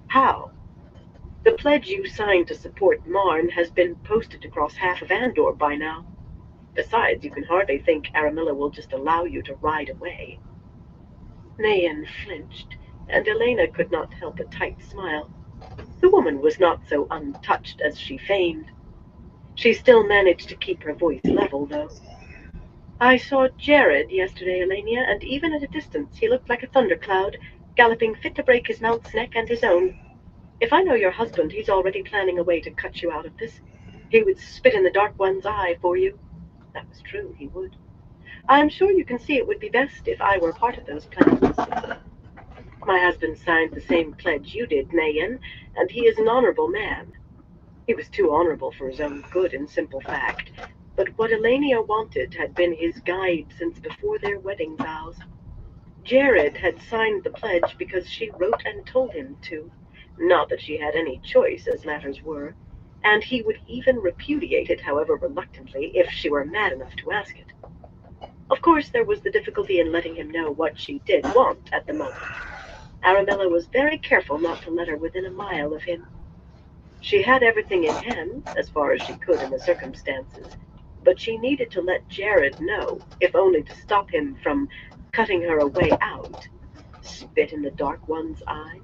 how? The pledge you signed to support Marn has been posted across half of Andor by now. Besides, you can hardly think Aramilla will just allow you to ride away. Nayan flinched, and Elena could not help a tight smile. The woman was not so untouched as she feigned. She still managed to keep her voice level, though. "I saw Jared yesterday, Elenia, and even at a distance he looked like a thundercloud, galloping fit to break his mount's neck and his own. If I know your husband, he's already planning a way to cut you out of this. He would spit in the Dark One's eye for you." That was true, he would. "I'm sure you can see it would be best if I were part of those plans. My husband signed the same pledge you did, Nayan, and he is an honorable man. He was too honorable for his own good, in simple fact. But what Elenia wanted had been his guide since before their wedding vows. Jared had signed the pledge because she wrote and told him to, not that she had any choice as matters were, and he would even repudiate it, however reluctantly, if she were mad enough to ask it. Of course, there was the difficulty in letting him know what she did want at the moment. Aramilla was very careful not to let her within a mile of him. She had everything in hand, as far as she could in the circumstances, but she needed to let Jared know, if only to stop him from cutting her a way out. Spit in the Dark One's eye?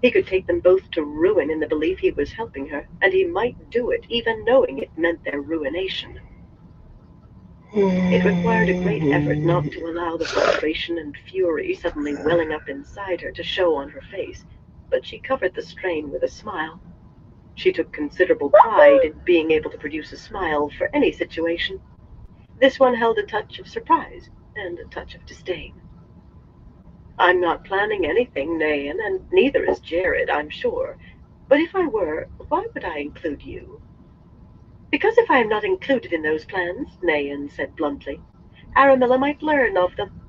He could take them both to ruin in the belief he was helping her, and he might do it, even knowing it meant their ruination. It required a great effort not to allow the frustration and fury suddenly welling up inside her to show on her face, but she covered the strain with a smile. She took considerable pride in being able to produce a smile for any situation. This one held a touch of surprise and a touch of disdain. "I'm not planning anything, Nayan, and neither is Jared, I'm sure. But if I were, why would I include you?" "Because if I am not included in those plans," Nayan said bluntly, "Aramilla might learn of them.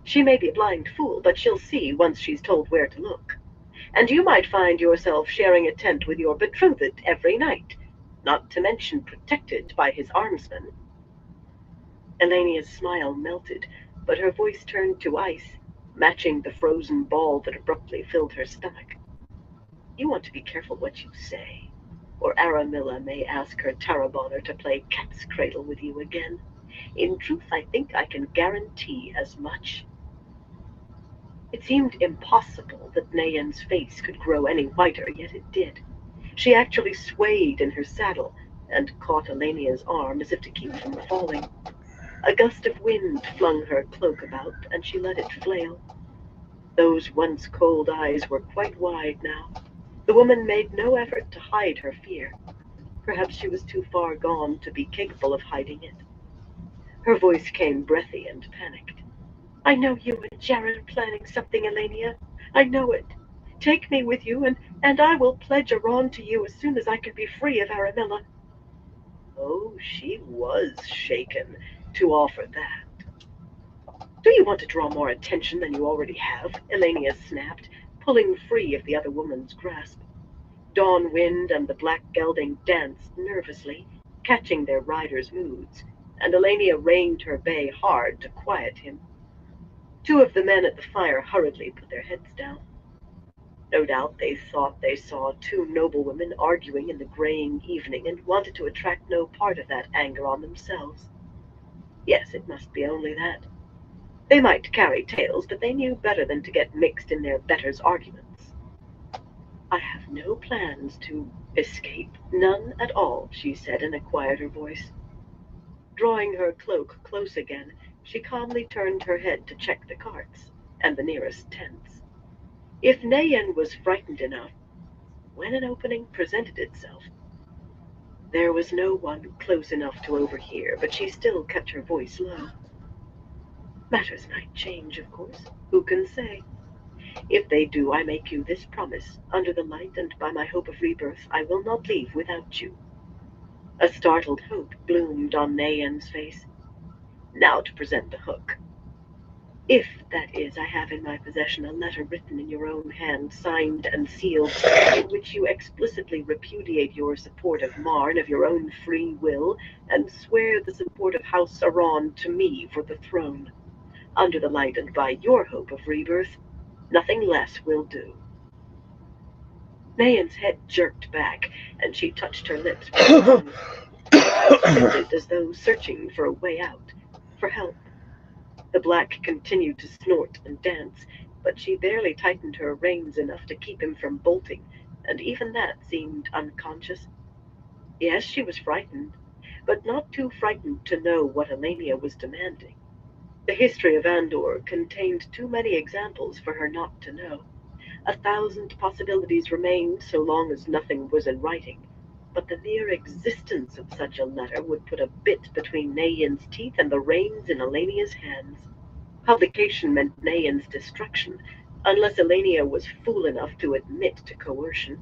She may be a blind fool, but she'll see once she's told where to look. And you might find yourself sharing a tent with your betrothed every night, not to mention protected by his armsmen." Elenia's smile melted, but her voice turned to ice, matching the frozen ball that abruptly filled her stomach. "You want to be careful what you say, or Aramilla may ask her Tarabonner to play cat's cradle with you again. In truth, I think I can guarantee as much." It seemed impossible that Nayan's face could grow any whiter, yet it did. She actually swayed in her saddle and caught Elenia's arm as if to keep from falling. A gust of wind flung her cloak about, and she let it flail. Those once cold eyes were quite wide now. The woman made no effort to hide her fear. Perhaps she was too far gone to be capable of hiding it. Her voice came breathy and panicked. "I know you and Jared are planning something, Elenia. I know it. Take me with you, and I will pledge Iran to you as soon as I can be free of Aramilla." Oh, she was shaken to offer that. "Do you want to draw more attention than you already have?" Elenia snapped, pulling free of the other woman's grasp. Dawn Wind and the black gelding danced nervously, catching their riders' moods, and Elenia reined her bay hard to quiet him. Two of the men at the fire hurriedly put their heads down. No doubt they thought they saw two noble women arguing in the graying evening and wanted to attract no part of that anger on themselves. Yes, it must be only that. They might carry tales, but they knew better than to get mixed in their betters' arguments. "I have no plans to escape, none at all," she said in a quieter voice. Drawing her cloak close again, she calmly turned her head to check the carts and the nearest tents. If Nayan was frightened enough, when an opening presented itself, there was no one close enough to overhear, but she still kept her voice low. Matters might change, of course. Who can say? If they do, I make you this promise. Under the light and by my hope of rebirth, I will not leave without you. A startled hope bloomed on Nayan's face. Now to present the hook. If, that is, I have in my possession a letter written in your own hand, signed and sealed, in which you explicitly repudiate your support of Marn of your own free will, and swear the support of House Saran to me for the throne, under the light and by your hope of rebirth, nothing less will do. Nayan's head jerked back, and she touched her lips with her tongue. Her eyes shifted as though searching for a way out, for help. The black continued to snort and dance, but she barely tightened her reins enough to keep him from bolting, and even that seemed unconscious. Yes, she was frightened, but not too frightened to know what Elenia was demanding. The history of Andor contained too many examples for her not to know. 1,000 possibilities remained so long as nothing was in writing, but the mere existence of such a letter would put a bit between Nayan's teeth and the reins in Elenia's hands. Publication meant Nayan's destruction, unless Elenia was fool enough to admit to coercion.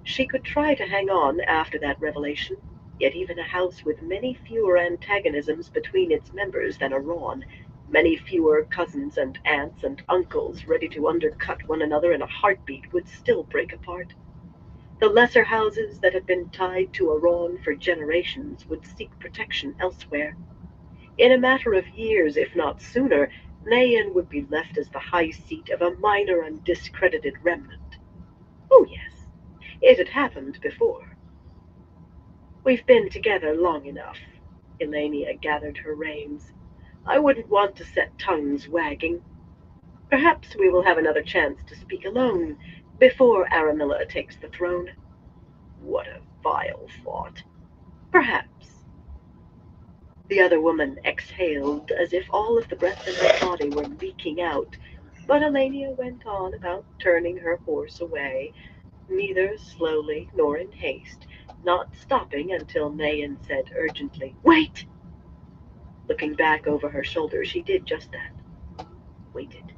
She could try to hang on after that revelation, yet even a house with many fewer antagonisms between its members than Iran, many fewer cousins and aunts and uncles ready to undercut one another in a heartbeat, would still break apart. The lesser houses that had been tied to Iran for generations would seek protection elsewhere. In a matter of years, if not sooner, Nayan would be left as the high seat of a minor and discredited remnant. Oh, yes, it had happened before. We've been together long enough. Elenia gathered her reins. I wouldn't want to set tongues wagging. Perhaps we will have another chance to speak alone before Aramilla takes the throne. What a vile thought. Perhaps. The other woman exhaled as if all of the breath in her body were leaking out, but Elenia went on about turning her horse away, neither slowly nor in haste, not stopping until Nayan said urgently, "Wait!" Looking back over her shoulder, she did just that. Waited,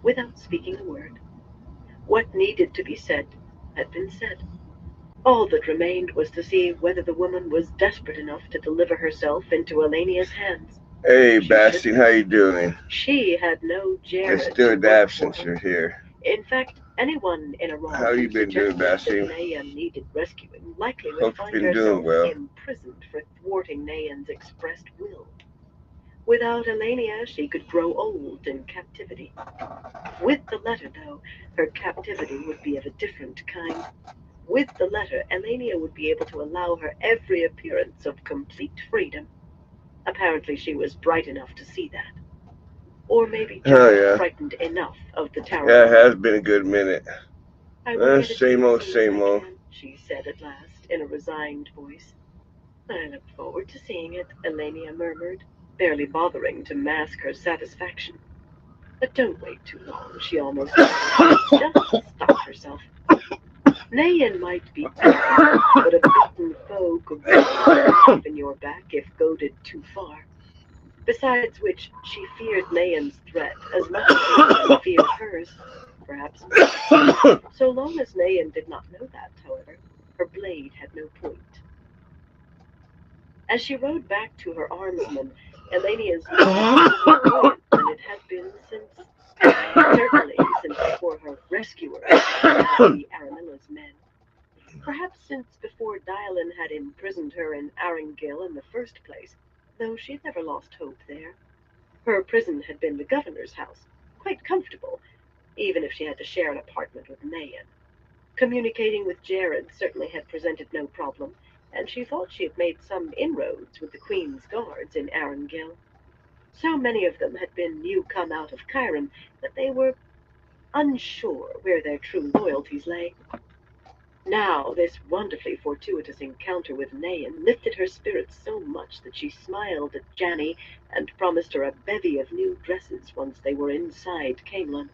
without speaking a word. What needed to be said had been said. All that remained was to see whether the woman was desperate enough to deliver herself into Elenia's hands. Hey, Bastien, how you doing? She had no It's Jared to still work Dab for since her. you're here. In fact, anyone in How Iran who you been doing, suggested that Bastien? Nayan needed rescuing likely would Hope you've find been doing herself well. imprisoned for thwarting Nayan's expressed will. Without Elenia, she could grow old in captivity. With the letter, though, her captivity would be of a different kind. With the letter, Elenia would be able to allow her every appearance of complete freedom. Apparently she was bright enough to see that. Or maybe Oh, just yeah. frightened enough of the Yeah, it has Taramilla. been a good minute. I will get it to Same you as old, soon as I same old. can, she said at last, in a resigned voice. I look forward to seeing it, Elenia murmured, barely bothering to mask her satisfaction. But don't wait too long, she almost just stopped herself. Nayan might be angry, but a beaten foe could really laugh in your back if goaded too far. Besides which, she feared Nayan's threat as much as Nayan feared hers, perhaps more. So long as Nayan did not know that, however, her blade had no point. As she rode back to her armsman, Elenia's mood was more buoyant than it had been certainly since before her rescuers turned out to be Aramilla's men. Perhaps since before Dylan had imprisoned her in Arringil in the first place, though she had never lost hope there. Her prison had been the governor's house, quite comfortable, even if she had to share an apartment with Nayan. Communicating with Jared certainly had presented no problem, and she thought she had made some inroads with the Queen's guards in Arringil. So many of them had been new come out of Chiron that they were unsure where their true loyalties lay. Now, this wonderfully fortuitous encounter with Nayan lifted her spirits so much that she smiled at Janny and promised her a bevy of new dresses once they were inside Camelin.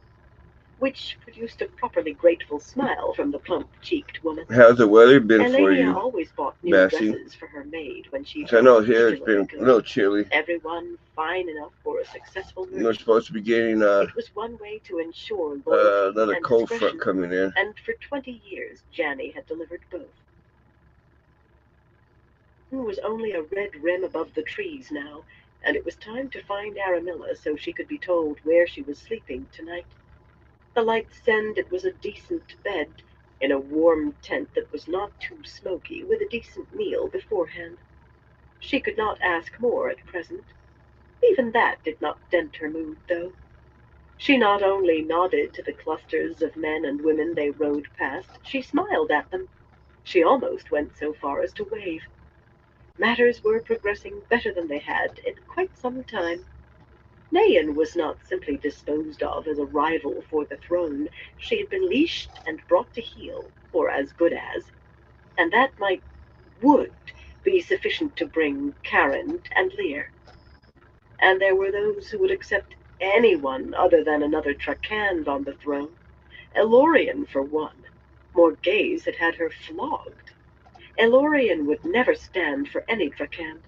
which produced a properly grateful smile from the plump-cheeked woman. How's the weather been for Elenia you, always bought new Bessie? dresses for her maid when she 'Cause I felt know here it's particularly been a good. little chilly. Everyone fine enough for a successful We're merchant. supposed to be getting It was one way to ensure loyalty another and cold front discretion, coming in. and for 20 years Janny had delivered both. There was only a red rim above the trees now, and it was time to find Aramilla so she could be told where she was sleeping tonight. The lights said it was a decent bed, in a warm tent that was not too smoky, with a decent meal beforehand. She could not ask more at present. Even that did not dent her mood, though. She not only nodded to the clusters of men and women they rode past, she smiled at them. She almost went so far as to wave. Matters were progressing better than they had in quite some time. Nayan was not simply disposed of as a rival for the throne. She had been leashed and brought to heel, or as good as, and that would be sufficient to bring Karen and Lear. And there were those who would accept anyone other than another Trakand on the throne. Elorian, for one. Morgaze had had her flogged. Elorian would never stand for any Trakand.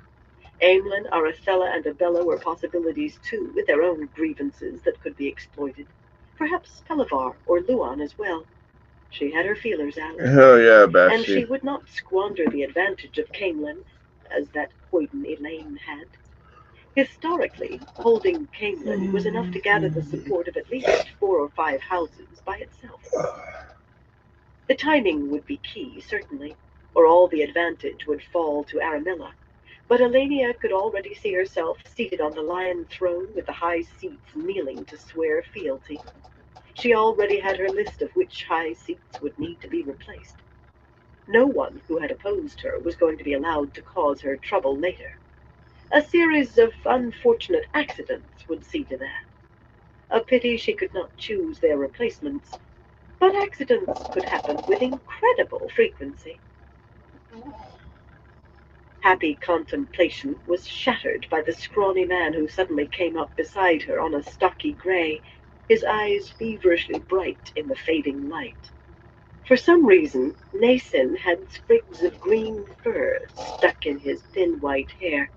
Aemlin, Arethella, and Abella were possibilities too, with their own grievances that could be exploited. Perhaps Pelavar or Luan as well. She had her feelers out. Hell yeah, And she Bessie. would not squander the advantage of Camelin, as that hoyden Elaine had. Historically, holding Camelin was enough to gather the support of at least 4 or 5 houses by itself. The timing would be key, certainly, or all the advantage would fall to Aramilla. But Elenia could already see herself seated on the lion throne with the high seats kneeling to swear fealty. She already had her list of which high seats would need to be replaced. No one who had opposed her was going to be allowed to cause her trouble later. A series of unfortunate accidents would see to that. A pity she could not choose their replacements, but accidents could happen with incredible frequency. Happy contemplation was shattered by the scrawny man who suddenly came up beside her on a stocky gray, his eyes feverishly bright in the fading light. For some reason, Nason had sprigs of green fur stuck in his thin white hair.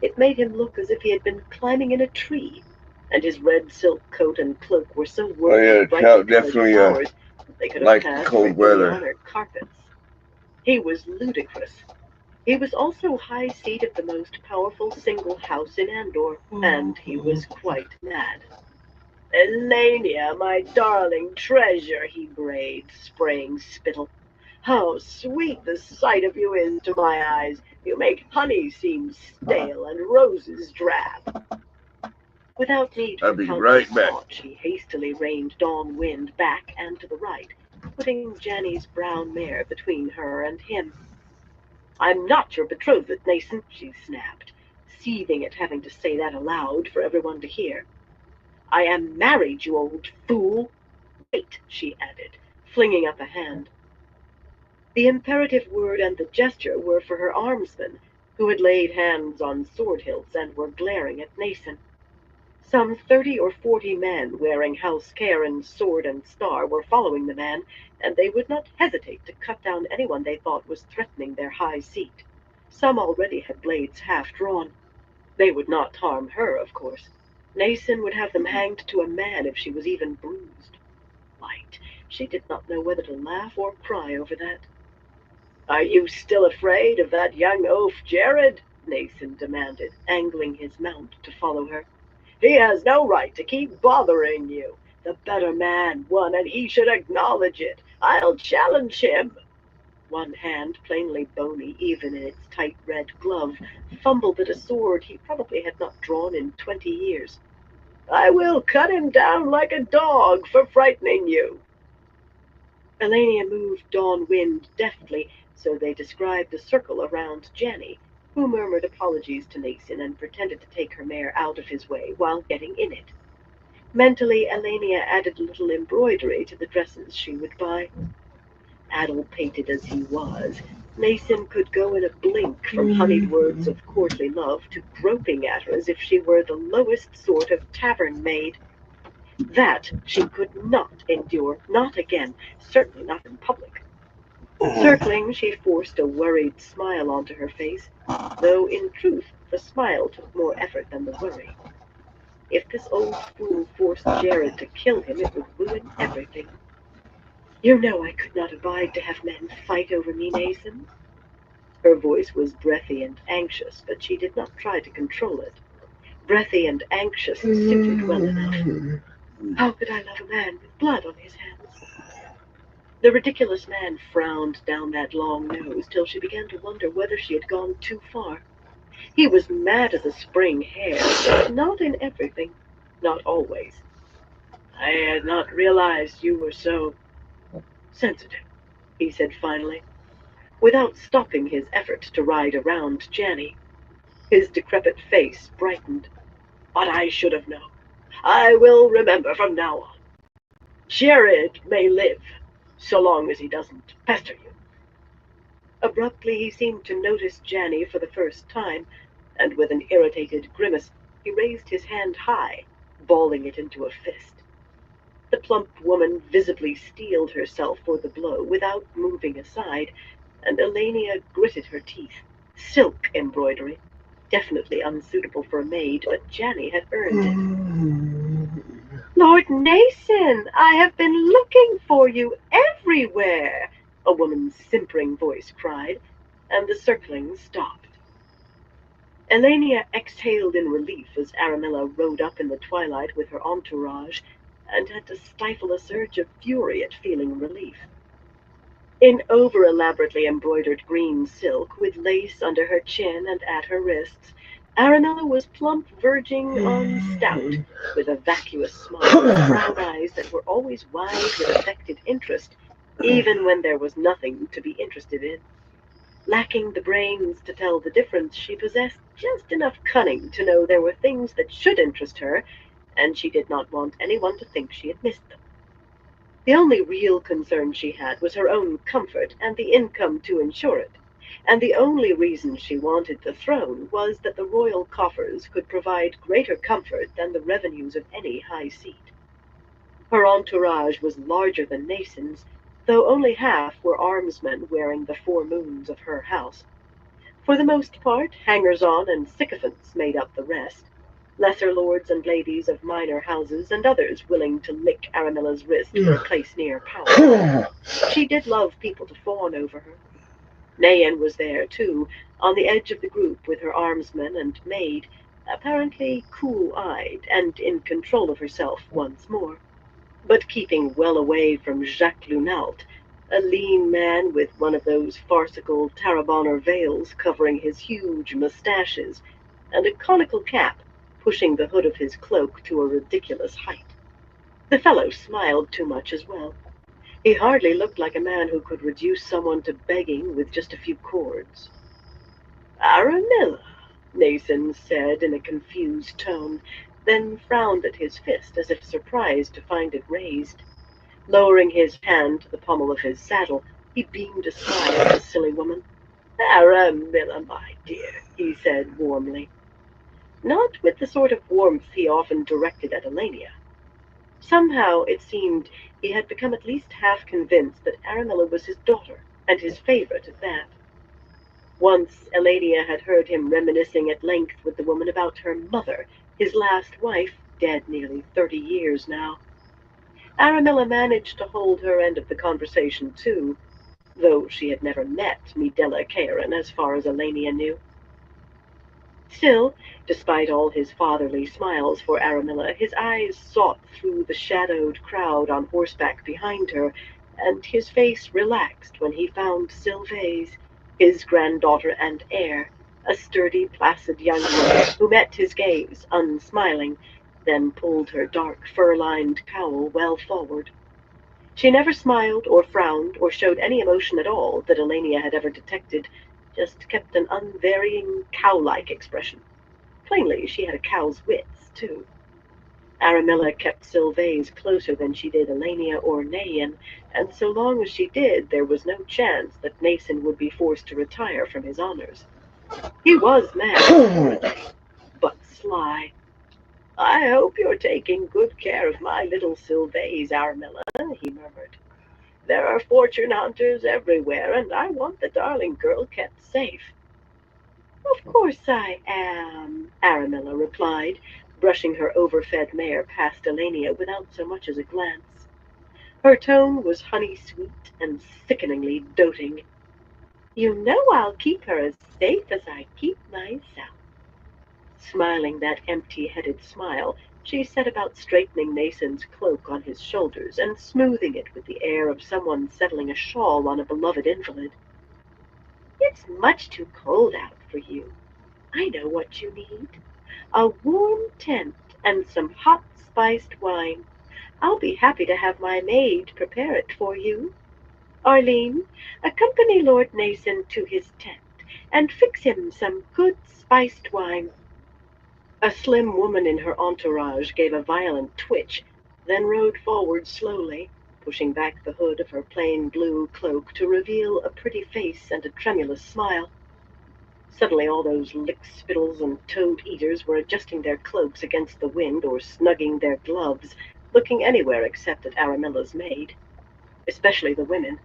It made him look as if he had been climbing in a tree, and his red silk coat and cloak were so Oh worked yeah, with brightly colored definitely flowers that they could have like the passed for cold weather. Ileana carpets. He was ludicrous. He was also high seat of the most powerful single house in Andor, and he was quite mad. "Elenia, my darling treasure," he brayed, spraying spittle. "How sweet the sight of you is to my eyes! You make honey seem stale and roses drab." Without need I'll for be conscious right back. thought, she hastily reined Dawn Wind back and to the right, putting Janny's brown mare between her and him. "I'm not your betrothed, Nason," she snapped, seething at having to say that aloud for everyone to hear. "I am married, you old fool. Wait," she added, flinging up a hand. The imperative word and the gesture were for her armsmen, who had laid hands on sword hilts and were glaring at Nason. Some 30 or 40 men wearing House Cairn's sword and star were following the man, and they would not hesitate to cut down anyone they thought was threatening their high seat. Some already had blades half drawn. They would not harm her, of course. Nason would have them hanged to a man if she was even bruised. Light. She did not know whether to laugh or cry over that. "Are you still afraid of that young oaf Jared?" Nason demanded, angling his mount to follow her. "He has no right to keep bothering you. The better man won, and he should acknowledge it. I'll challenge him." One hand, plainly bony even in its tight red glove, fumbled at a sword he probably had not drawn in 20 years. "I will cut him down like a dog for frightening you." Elenia moved Dawn Wind deftly, so they described the circle around Janny, who murmured apologies to Nason and pretended to take her mare out of his way while getting in it. Mentally, Elenia added a little embroidery to the dresses she would buy. Addle-pated as he was, Nason could go in a blink from honeyed words of courtly love to groping at her as if she were the lowest sort of tavern maid. That she could not endure, not again, certainly not in public. Circling, she forced a worried smile onto her face, though in truth the smile took more effort than the worry. If this old fool forced Jared to kill him, it would ruin everything. You know I could not abide to have men fight over me, Nathan. Her voice was breathy and anxious, but she did not try to control it. Breathy and anxious suited well enough. How could I love a man with blood on his hands? The ridiculous man frowned down that long nose till she began to wonder whether she had gone too far. He was mad as a spring hare, but not in everything, not always. I had not realized you were so sensitive, he said finally, without stopping his effort to ride around Janny. His decrepit face brightened. But I should have known. I will remember from now on. Jared may live, so long as he doesn't pester you. Abruptly he seemed to notice Janny for the first time, and with an irritated grimace he raised his hand high, balling it into a fist. The plump woman visibly steeled herself for the blow without moving aside, and Elenia gritted her teeth. Silk embroidery. Definitely unsuitable for a maid, but Janny had earned it. Lord Nason, I have been looking for you everywhere, a woman's simpering voice cried, and the circling stopped. Elenia exhaled in relief as Aramilla rode up in the twilight with her entourage, and had to stifle a surge of fury at feeling relief. In over-elaborately embroidered green silk, with lace under her chin and at her wrists, Aranella was plump verging on stout, with a vacuous smile and brown eyes that were always wide with affected interest, even when there was nothing to be interested in. Lacking the brains to tell the difference, she possessed just enough cunning to know there were things that should interest her, and she did not want anyone to think she had missed them. The only real concern she had was her own comfort and the income to ensure it, and the only reason she wanted the throne was that the royal coffers could provide greater comfort than the revenues of any high seat. Her entourage was larger than Nason's, though only half were armsmen wearing the 4 moons of her house. For the most part, hangers-on and sycophants made up the rest, lesser lords and ladies of minor houses, and others willing to lick Aramilla's wrist for a place near power. She did love people to fawn over her. Nayan was there, too, on the edge of the group with her armsman and maid, apparently cool-eyed and in control of herself once more, but keeping well away from Jacques Lunault, a lean man with one of those farcical Tarabonner veils covering his huge mustaches, and a conical cap pushing the hood of his cloak to a ridiculous height. The fellow smiled too much as well. He hardly looked like a man who could reduce someone to begging with just a few chords. Aramilla, Nason said in a confused tone, then frowned at his fist as if surprised to find it raised. Lowering his hand to the pommel of his saddle, he beamed a smile at the silly woman. Aramilla, my dear, he said warmly, not with the sort of warmth he often directed at Elenia. Somehow it seemed he had become at least half convinced that Aramilla was his daughter, and his favorite at that. Once Elenia had heard him reminiscing at length with the woman about her mother, his last wife, dead nearly 30 years now. Aramilla managed to hold her end of the conversation, too, though she had never met Midella Cairn as far as Elenia knew. Still, despite all his fatherly smiles for Aramilla, his eyes sought through the shadowed crowd on horseback behind her, and his face relaxed when he found Sylvaise, his granddaughter and heir, a sturdy, placid young woman who met his gaze, unsmiling, then pulled her dark, fur-lined cowl well forward. She never smiled or frowned or showed any emotion at all that Elenia had ever detected, just kept an unvarying cow-like expression. Plainly, she had a cow's wits, too. Aramilla kept Sylvaise closer than she did Elenia or Nayan, and so long as she did, there was no chance that Nason would be forced to retire from his honors. He was mad, but sly. I hope you're taking good care of my little Sylvaise, Armilla, he murmured. There are fortune hunters everywhere, and I want the darling girl kept safe. Of course I am, Aramilla replied, brushing her overfed mare past Elenia without so much as a glance. Her tone was honey-sweet and sickeningly doting. You know I'll keep her as safe as I keep myself. Smiling that empty-headed smile, she set about straightening Nason's cloak on his shoulders and smoothing it with the air of someone settling a shawl on a beloved invalid. It's much too cold out for you. I know what you need. A warm tent and some hot spiced wine. I'll be happy to have my maid prepare it for you. Arline, accompany Lord Nason to his tent, and fix him some good spiced wine. A slim woman in her entourage gave a violent twitch, then rode forward slowly, pushing back the hood of her plain blue cloak to reveal a pretty face and a tremulous smile. Suddenly all those lick-spittles and toad-eaters were adjusting their cloaks against the wind or snugging their gloves, looking anywhere except at Aramilla's maid. Especially the women.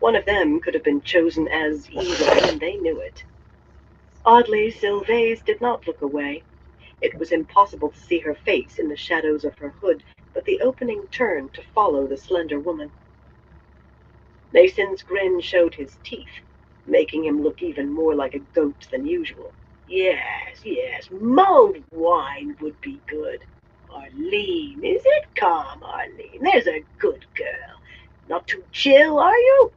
One of them could have been chosen as evil, and they knew it. Oddly, Sylvaise did not look away. It was impossible to see her face in the shadows of her hood, but the opening turned to follow the slender woman. Nason's grin showed his teeth, making him look even more like a goat than usual. Yes, mulled wine would be good. Arline, is it? Come, Arline, there's a good girl. Not too chill, are you?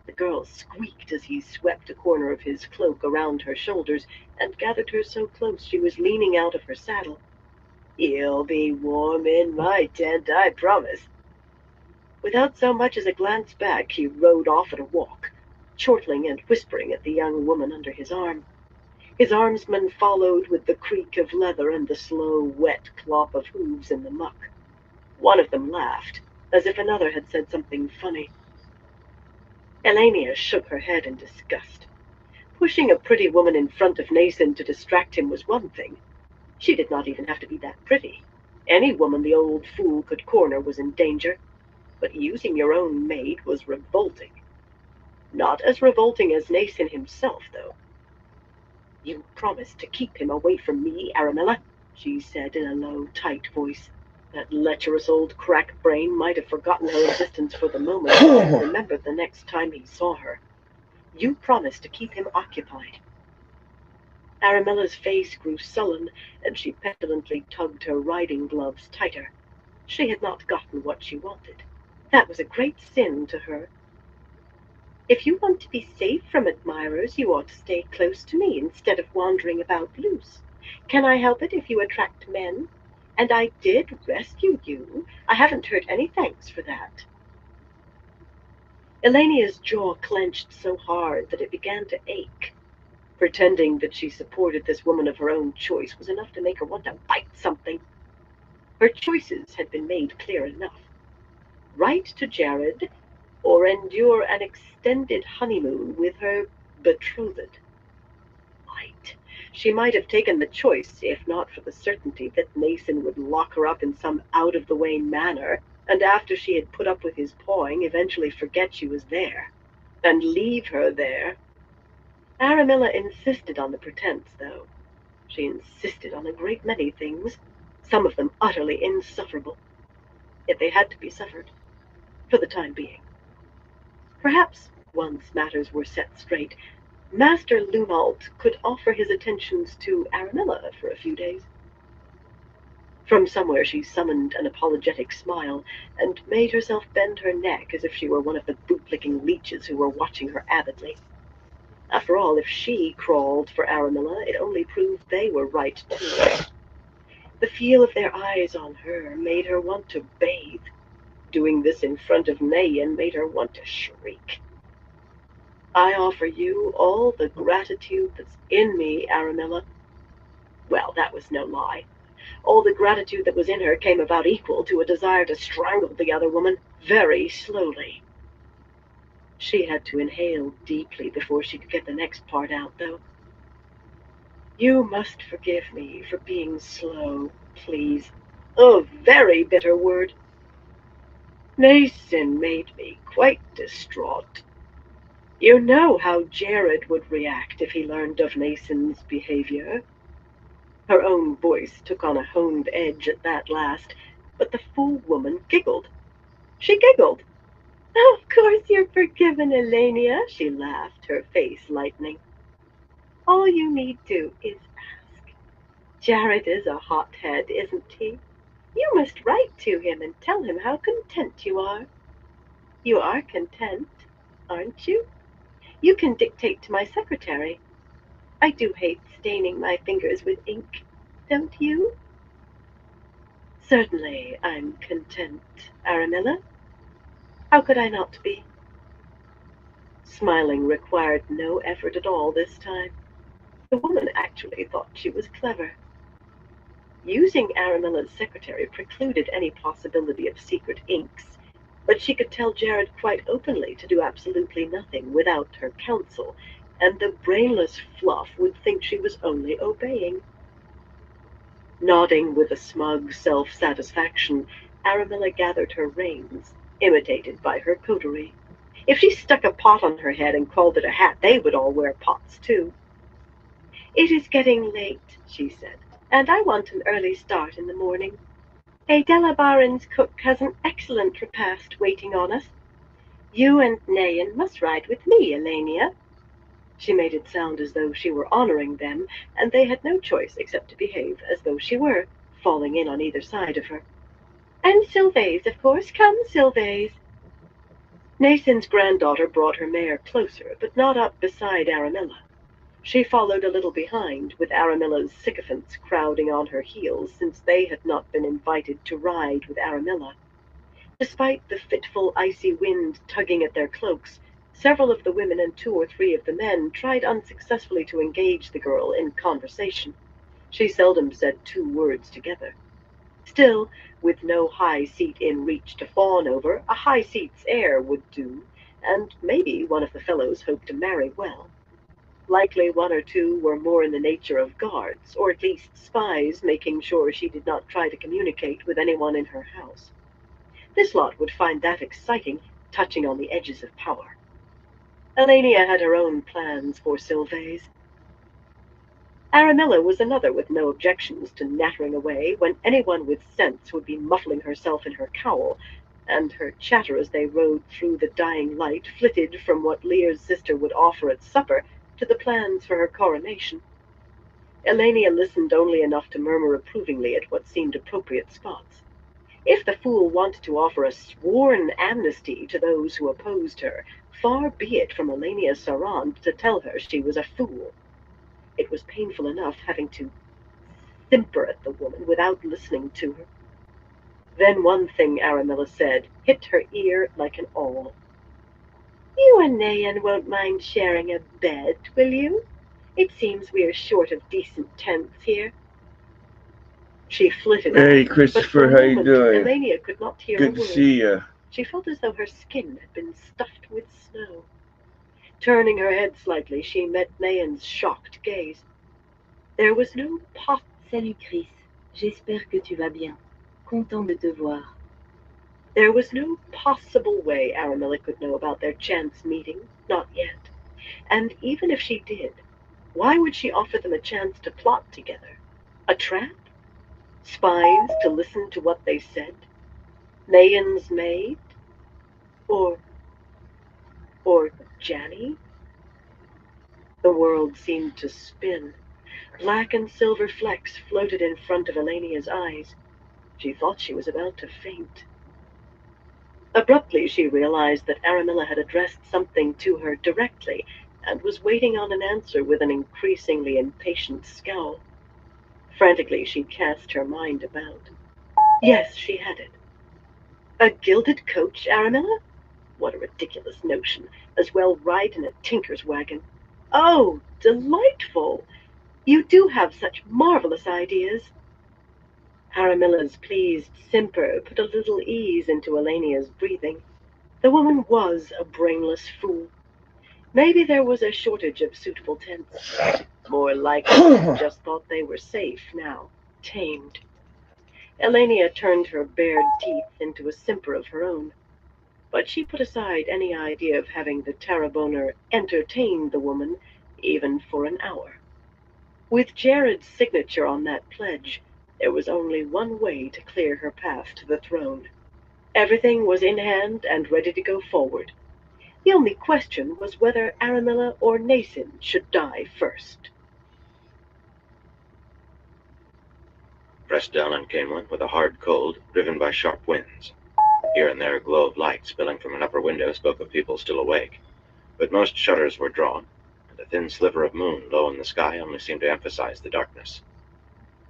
The girl squeaked as he swept a corner of his cloak around her shoulders and gathered her so close she was leaning out of her saddle. You'll be warm in my tent, I promise. Without so much as a glance back, he rode off at a walk, chortling and whispering at the young woman under his arm. His armsmen followed with the creak of leather and the slow, wet clop of hooves in the muck. One of them laughed, as if another had said something funny. Elenia shook her head in disgust. Pushing a pretty woman in front of Nason to distract him was one thing. She did not even have to be that pretty. Any woman the old fool could corner was in danger. But using your own maid was revolting. Not as revolting as Nason himself, though. You promised to keep him away from me, Aramilla, she said in a low, tight voice. That lecherous old crack-brain might have forgotten her existence for the moment, but remembered the next time he saw her. You promised to keep him occupied. Aramilla's face grew sullen, and she petulantly tugged her riding gloves tighter. She had not gotten what she wanted. That was a great sin to her. If you want to be safe from admirers, you ought to stay close to me instead of wandering about loose. Can I help it if you attract men? And I did rescue you. I haven't heard any thanks for that. Elenia's jaw clenched so hard that it began to ache. Pretending that she supported this woman of her own choice was enough to make her want to bite something. Her choices had been made clear enough. Write to Jared, or endure an extended honeymoon with her betrothed. She might have taken the choice, if not for the certainty that Nason would lock her up in some out-of-the-way manner, and after she had put up with his pawing, eventually forget she was there, and leave her there. Aramilla insisted on the pretense, though. She insisted on a great many things, some of them utterly insufferable. Yet they had to be suffered, for the time being. Perhaps, once matters were set straight, Master Lunalt could offer his attentions to Aramilla for a few days. From somewhere she summoned an apologetic smile, and made herself bend her neck as if she were one of the bootlicking leeches who were watching her avidly. After all, if she crawled for Aramilla, it only proved they were right too. The feel of their eyes on her made her want to bathe. Doing this in front of Nayan made her want to shriek. I offer you all the gratitude that's in me, Aramilla. Well, that was no lie. All the gratitude that was in her came about equal to a desire to strangle the other woman, very slowly. She had to inhale deeply before she could get the next part out, though. You must forgive me for being slow, please. A very bitter word. Mason made me quite distraught. You know how Jared would react if he learned of Mason's behavior. Her own voice took on a honed edge at that last, but the fool woman giggled. She giggled. Of course you're forgiven, Elenia, she laughed, her face lightening. All you need do is ask. Jared is a hothead, isn't he? You must write to him and tell him how content you are. You are content, aren't you? You can dictate to my secretary. I do hate staining my fingers with ink, don't you? Certainly I'm content, Aramilla. How could I not be? Smiling required no effort at all this time. The woman actually thought she was clever. Using Aramilla's secretary precluded any possibility of secret inks, but she could tell Jared quite openly to do absolutely nothing without her counsel, and the brainless fluff would think she was only obeying. Nodding with a smug self-satisfaction, Aramilla gathered her reins, imitated by her coterie. If she stuck a pot on her head and called it a hat, they would all wear pots too. It is getting late, she said, and I want an early start in the morning. A Delabaran's cook has an excellent repast waiting on us. You and Nayan must ride with me, Elenia. She made it sound as though she were honoring them, and they had no choice except to behave as though she were, falling in on either side of her. And Sylvaise, of course. Come, Sylvaise. Nason's granddaughter brought her mare closer, but not up beside Aramilla. She followed a little behind, with Aramilla's sycophants crowding on her heels, since they had not been invited to ride with Aramilla. Despite the fitful icy wind tugging at their cloaks, several of the women and 2 or 3 of the men tried unsuccessfully to engage the girl in conversation. She seldom said 2 words together. Still, with no high seat in reach to fawn over, a high seat's heir would do, and maybe one of the fellows hoped to marry well. Likely 1 or 2 were more in the nature of guards, or at least spies, making sure she did not try to communicate with anyone in her house. This lot would find that exciting, touching on the edges of power. Elenia had her own plans for Sylvaise. Aramilla was another with no objections to nattering away when anyone with sense would be muffling herself in her cowl, and her chatter as they rode through the dying light flitted from what Lear's sister would offer at supper to the plans for her coronation. Elenia listened only enough to murmur approvingly at what seemed appropriate spots. If the fool wanted to offer a sworn amnesty to those who opposed her, far be it from Elenia Sarand to tell her she was a fool. It was painful enough having to simper at the woman without listening to her. Then one thing Aramilla said hit her ear like an awl. You and Nayan won't mind sharing a bed, will you? It seems we are short of decent tents here. She flitted Hey, on, but for Christopher, a how you moment doing? Elenia could not hear a Good to word. see you. She felt as though her skin had been stuffed with snow. Turning her head slightly, she met Nayan's shocked gaze. There was no Salut Chris, j'espère que tu vas bien. Content de te voir. There was no possible way Aramilla could know about their chance meeting, not yet. And even if she did, why would she offer them a chance to plot together? A trap? Spies to listen to what they said? Nayan's maid? Or Janny? The world seemed to spin. Black and silver flecks floated in front of Elenia's eyes. She thought she was about to faint. Abruptly she realized that Aramilla had addressed something to her directly, and was waiting on an answer with an increasingly impatient scowl. Frantically she cast her mind about. Yes, she had it. A gilded coach, Aramilla? What a ridiculous notion. As well ride in a tinker's wagon. Oh, delightful! You do have such marvelous ideas. Aramilla's pleased simper put a little ease into Elenia's breathing. The woman was a brainless fool. Maybe there was a shortage of suitable tents. More likely, they just thought they were safe now, tamed. Elenia turned her bared teeth into a simper of her own, but she put aside any idea of having the Tarraboner entertain the woman, even for an hour. With Jared's signature on that pledge, there was only one way to clear her path to the throne. Everything was in hand and ready to go forward. The only question was whether Aramilla or Nathan should die first. Pressed down on Camelin with a hard cold, driven by sharp winds. Here and there a glow of light spilling from an upper window spoke of people still awake, but most shutters were drawn, and a thin sliver of moon low in the sky only seemed to emphasize the darkness.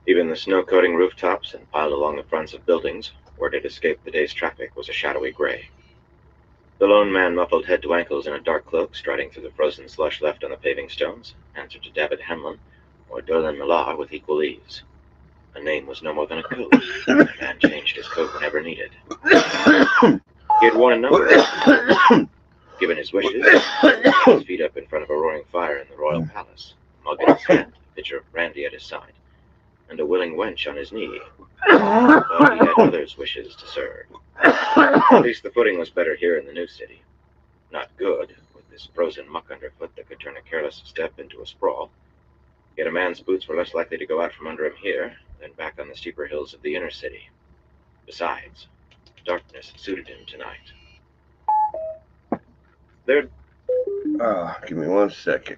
Even the snow-coating rooftops and piled along the fronts of buildings, where it had escaped the day's traffic, was a shadowy gray. The lone man, muffled head to ankles in a dark cloak, striding through the frozen slush left on the paving stones, answered to David Hanlon or Dolan Millar with equal ease. A name was no more than a code. The man changed his coat whenever needed. He had worn a number. Given his wishes, his feet up in front of a roaring fire in the royal palace, a mug in his hand, a pitcher of brandy at his side, and a willing wench on his knee. But he had others' wishes to serve. At least the footing was better here in the new city. Not good, with this frozen muck underfoot that could turn a careless step into a sprawl. Yet a man's boots were less likely to go out from under him here than back on the steeper hills of the inner city. Besides, darkness suited him tonight. Give me 1 second.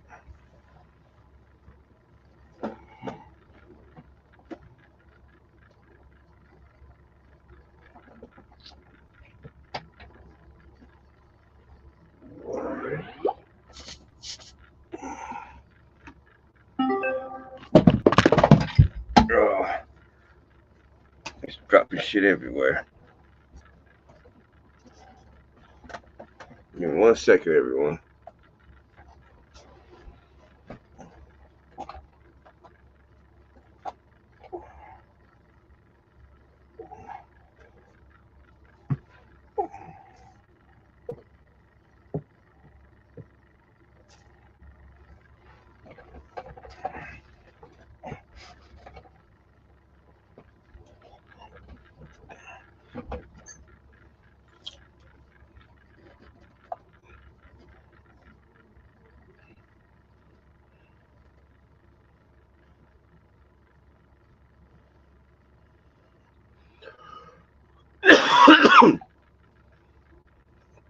Just dropping shit everywhere. Give me 1 second, everyone.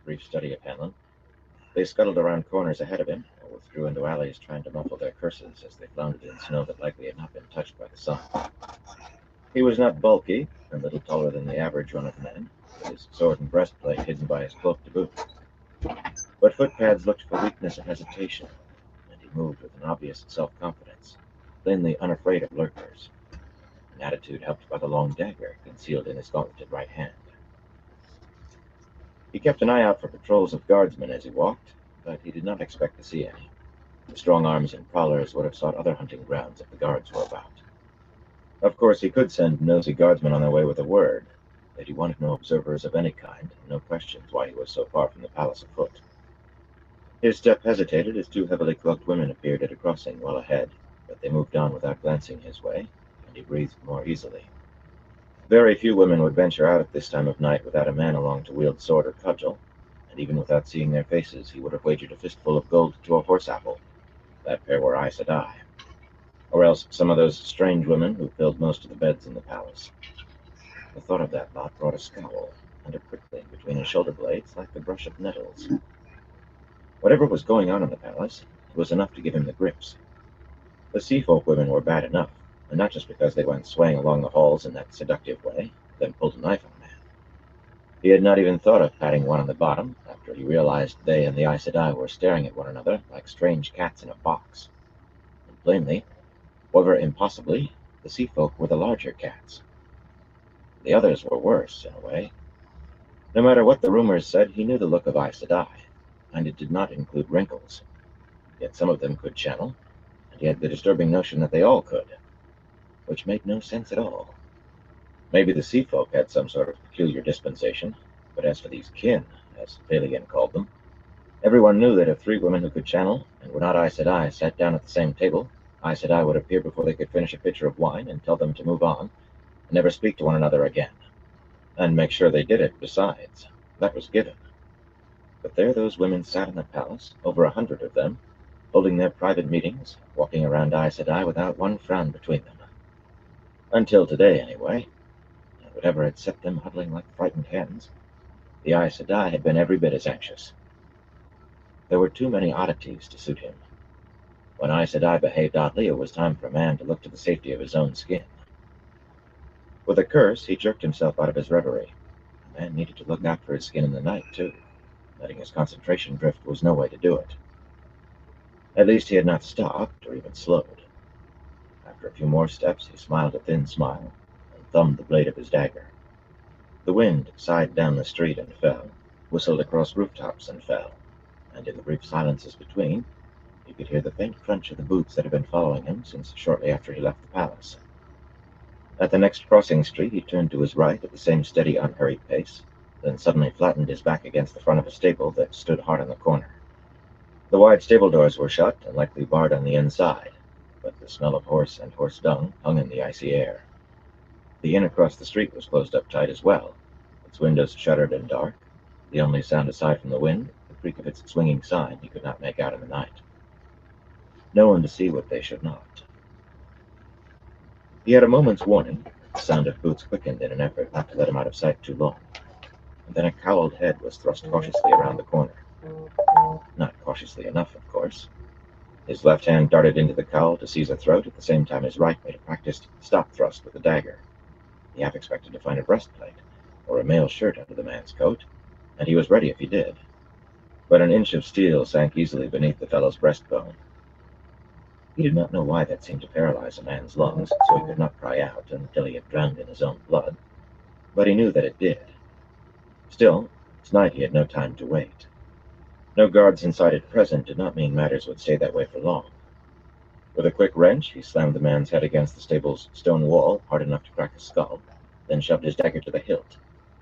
Brief study of Hanlon. They scuttled around corners ahead of him, or withdrew into alleys trying to muffle their curses as they floundered in snow that likely had not been touched by the sun. He was not bulky, and little taller than the average run of man, with his sword and breastplate hidden by his cloak to boot. But footpads looked for weakness or hesitation, and he moved with an obvious self-confidence, plainly unafraid of lurkers, an attitude helped by the long dagger concealed in his gauntleted right hand. He kept an eye out for patrols of guardsmen as he walked, but he did not expect to see any. The strong arms and prowlers would have sought other hunting grounds if the guards were about. Of course, he could send nosy guardsmen on their way with a word that he wanted no observers of any kind, and no questions why he was so far from the palace afoot. His step hesitated as 2 heavily cloaked women appeared at a crossing well ahead, but they moved on without glancing his way, and he breathed more easily. Very few women would venture out at this time of night without a man along to wield sword or cudgel, and even without seeing their faces, he would have wagered a fistful of gold to a horse apple. That pair were Aes Sedai, or else some of those strange women who filled most of the beds in the palace. The thought of that lot brought a scowl, and a prickling between his shoulder blades like the brush of nettles. Whatever was going on in the palace, it was enough to give him the grips. The sea folk women were bad enough, and not just because they went swaying along the halls in that seductive way, then pulled a knife on a man. He had not even thought of patting one on the bottom, after he realized they and the Aes Sedai were staring at one another like strange cats in a box. And plainly, however impossibly, the sea folk were the larger cats. The others were worse, in a way. No matter what the rumors said, he knew the look of Aes Sedai, and it did not include wrinkles. Yet some of them could channel, and he had the disturbing notion that they all could, which made no sense at all. Maybe the sea folk had some sort of peculiar dispensation, but as for these kin, as Thalian called them, everyone knew that if 3 women who could channel and were not Aes Sedai sat down at the same table, Aes Sedai would appear before they could finish a pitcher of wine and tell them to move on and never speak to one another again. And make sure they did it, besides. That was given. But there those women sat in the palace, over 100 of them, holding their private meetings, walking around Aes Sedai without one frown between them. Until today, anyway. And whatever had set them huddling like frightened hens, the Aes Sedai had been every bit as anxious. There were too many oddities to suit him. When Aes Sedai behaved oddly, it was time for a man to look to the safety of his own skin. With a curse, he jerked himself out of his reverie. A man needed to look out for his skin in the night, too. Letting his concentration drift was no way to do it. At least he had not stopped, or even slowed. After a few more steps, he smiled a thin smile, and thumbed the blade of his dagger. The wind sighed down the street and fell, whistled across rooftops and fell, and in the brief silences between, he could hear the faint crunch of the boots that had been following him since shortly after he left the palace. At the next crossing street, he turned to his right at the same steady, unhurried pace, then suddenly flattened his back against the front of a stable that stood hard on the corner. The wide stable doors were shut and likely barred on the inside, but the smell of horse and horse dung hung in the icy air. The inn across the street was closed up tight as well, its windows shuttered and dark, the only sound aside from the wind, the creak of its swinging sign, he could not make out in the night. No one to see what they should not. He had a moment's warning. The sound of boots quickened in an effort not to let him out of sight too long. And then a cowled head was thrust cautiously around the corner. Not cautiously enough, of course. His left hand darted into the cowl to seize a throat at the same time his right made a practiced stop thrust with the dagger. He half expected to find a breastplate or a mail shirt under the man's coat, and he was ready if he did. But an inch of steel sank easily beneath the fellow's breastbone. He did not know why that seemed to paralyze a man's lungs, so he could not cry out until he had drowned in his own blood, but he knew that it did. Still, tonight he had no time to wait. No guards in sight at present did not mean matters would stay that way for long. With a quick wrench, he slammed the man's head against the stable's stone wall hard enough to crack his skull, then shoved his dagger to the hilt,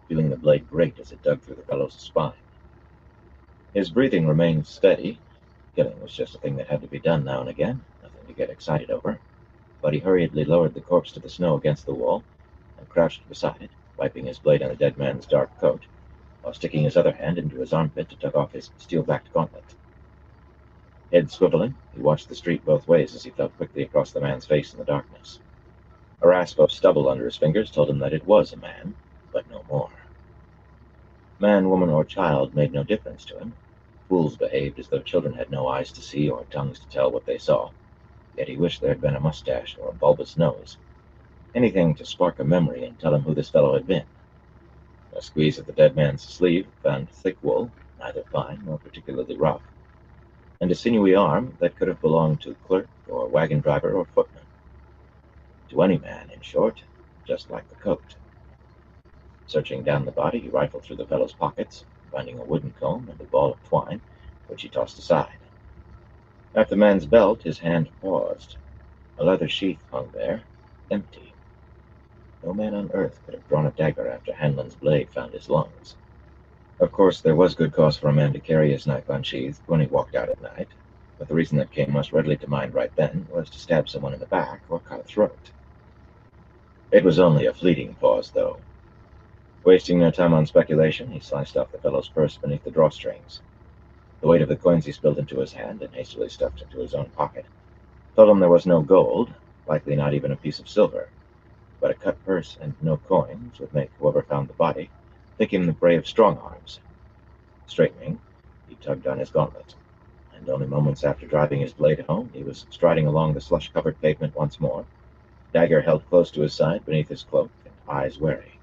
feeling the blade grate as it dug through the fellow's spine. His breathing remained steady. Killing was just a thing that had to be done now and again, nothing to get excited over, but he hurriedly lowered the corpse to the snow against the wall and crouched beside it, wiping his blade on the dead man's dark coat, while sticking his other hand into his armpit to tug off his steel-backed gauntlet. Head swiveling, he watched the street both ways as he felt quickly across the man's face in the darkness. A rasp of stubble under his fingers told him that it was a man, but no more. Man, woman, or child made no difference to him. Fools behaved as though children had no eyes to see or tongues to tell what they saw, yet he wished there had been a mustache or a bulbous nose. Anything to spark a memory and tell him who this fellow had been. A squeeze of the dead man's sleeve found thick wool, neither fine nor particularly rough, and a sinewy arm that could have belonged to clerk or wagon driver or footman. To any man, in short, just like the coat. Searching down the body, he rifled through the fellow's pockets, finding a wooden comb and a ball of twine, which he tossed aside. At the man's belt, his hand paused. A leather sheath hung there, empty. No man on earth could have drawn a dagger after Hanlon's blade found his lungs. Of course, there was good cause for a man to carry his knife unsheathed when he walked out at night, but the reason that came most readily to mind right then was to stab someone in the back or cut a throat. It was only a fleeting pause, though. Wasting no time on speculation, he sliced off the fellow's purse beneath the drawstrings. The weight of the coins he spilled into his hand and hastily stuffed into his own pocket told him there was no gold, likely not even a piece of silver, but a cut purse and no coins would make whoever found the body think him the prey of strong arms. Straightening, he tugged on his gauntlet, and only moments after driving his blade home, he was striding along the slush-covered pavement once more, dagger held close to his side beneath his cloak and eyes wary.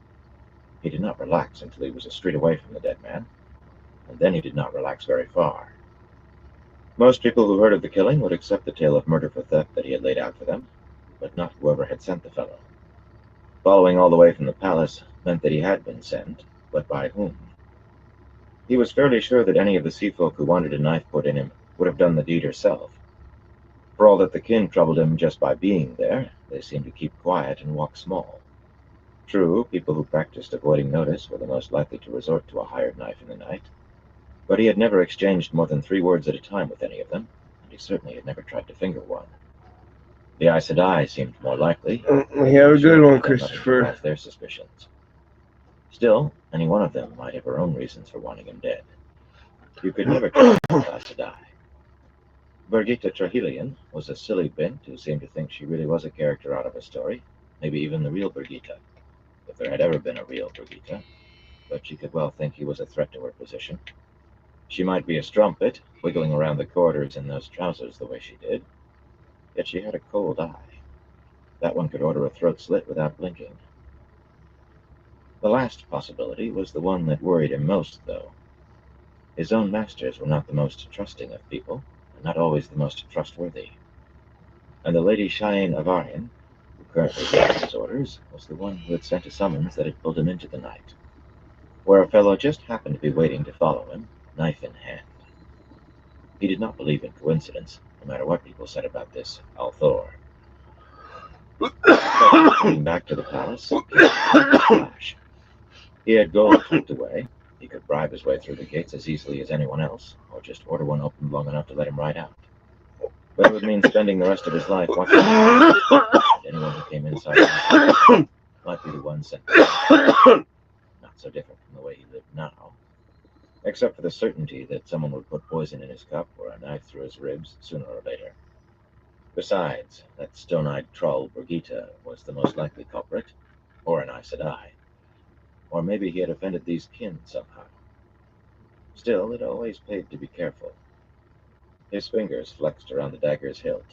He did not relax until he was a street away from the dead man, and then he did not relax very far. Most people who heard of the killing would accept the tale of murder for theft that he had laid out for them, but not whoever had sent the fellow. Following all the way from the palace meant that he had been sent, but by whom? He was fairly sure that any of the sea folk who wanted a knife put in him would have done the deed herself. For all that the kin troubled him just by being there, they seemed to keep quiet and walk small. True, people who practiced avoiding notice were the most likely to resort to a hired knife in the night, but he had never exchanged more than 3 words at a time with any of them, and he certainly had never tried to finger one. The Aes Sedai seemed more likely. We have a good one, Christopher. Has their suspicions. Still, any one of them might have her own reasons for wanting him dead. You could never trust the Aes Sedai. Birgitta Trahilian was a silly bint who seemed to think she really was a character out of a story, maybe even the real Birgitta, if there had ever been a real Birgitta, but she could well think he was a threat to her position. She might be a strumpet, wiggling around the corridors in those trousers the way she did, yet she had a cold eye. That one could order a throat slit without blinking. The last possibility was the one that worried him most, though. His own masters were not the most trusting of people, and not always the most trustworthy. And the Lady Cheyenne of Arhin, who currently gave his orders, was the one who had sent a summons that had pulled him into the night, where a fellow just happened to be waiting to follow him, knife in hand. He did not believe in coincidence, no matter what people said about this Althor. Coming back to the palace, he had gold tucked away. He could bribe his way through the gates as easily as anyone else, or just order one open long enough to let him ride out. But it would mean spending the rest of his life watching anyone who came inside might be the one sent. Not so different from the way he lived now, except for the certainty that someone would put poison in his cup or a knife through his ribs sooner or later. Besides, that stone-eyed troll Birgitta was the most likely culprit, or an Aes Sedai. Or maybe he had offended these kin somehow. Still, it always paid to be careful. His fingers flexed around the dagger's hilt.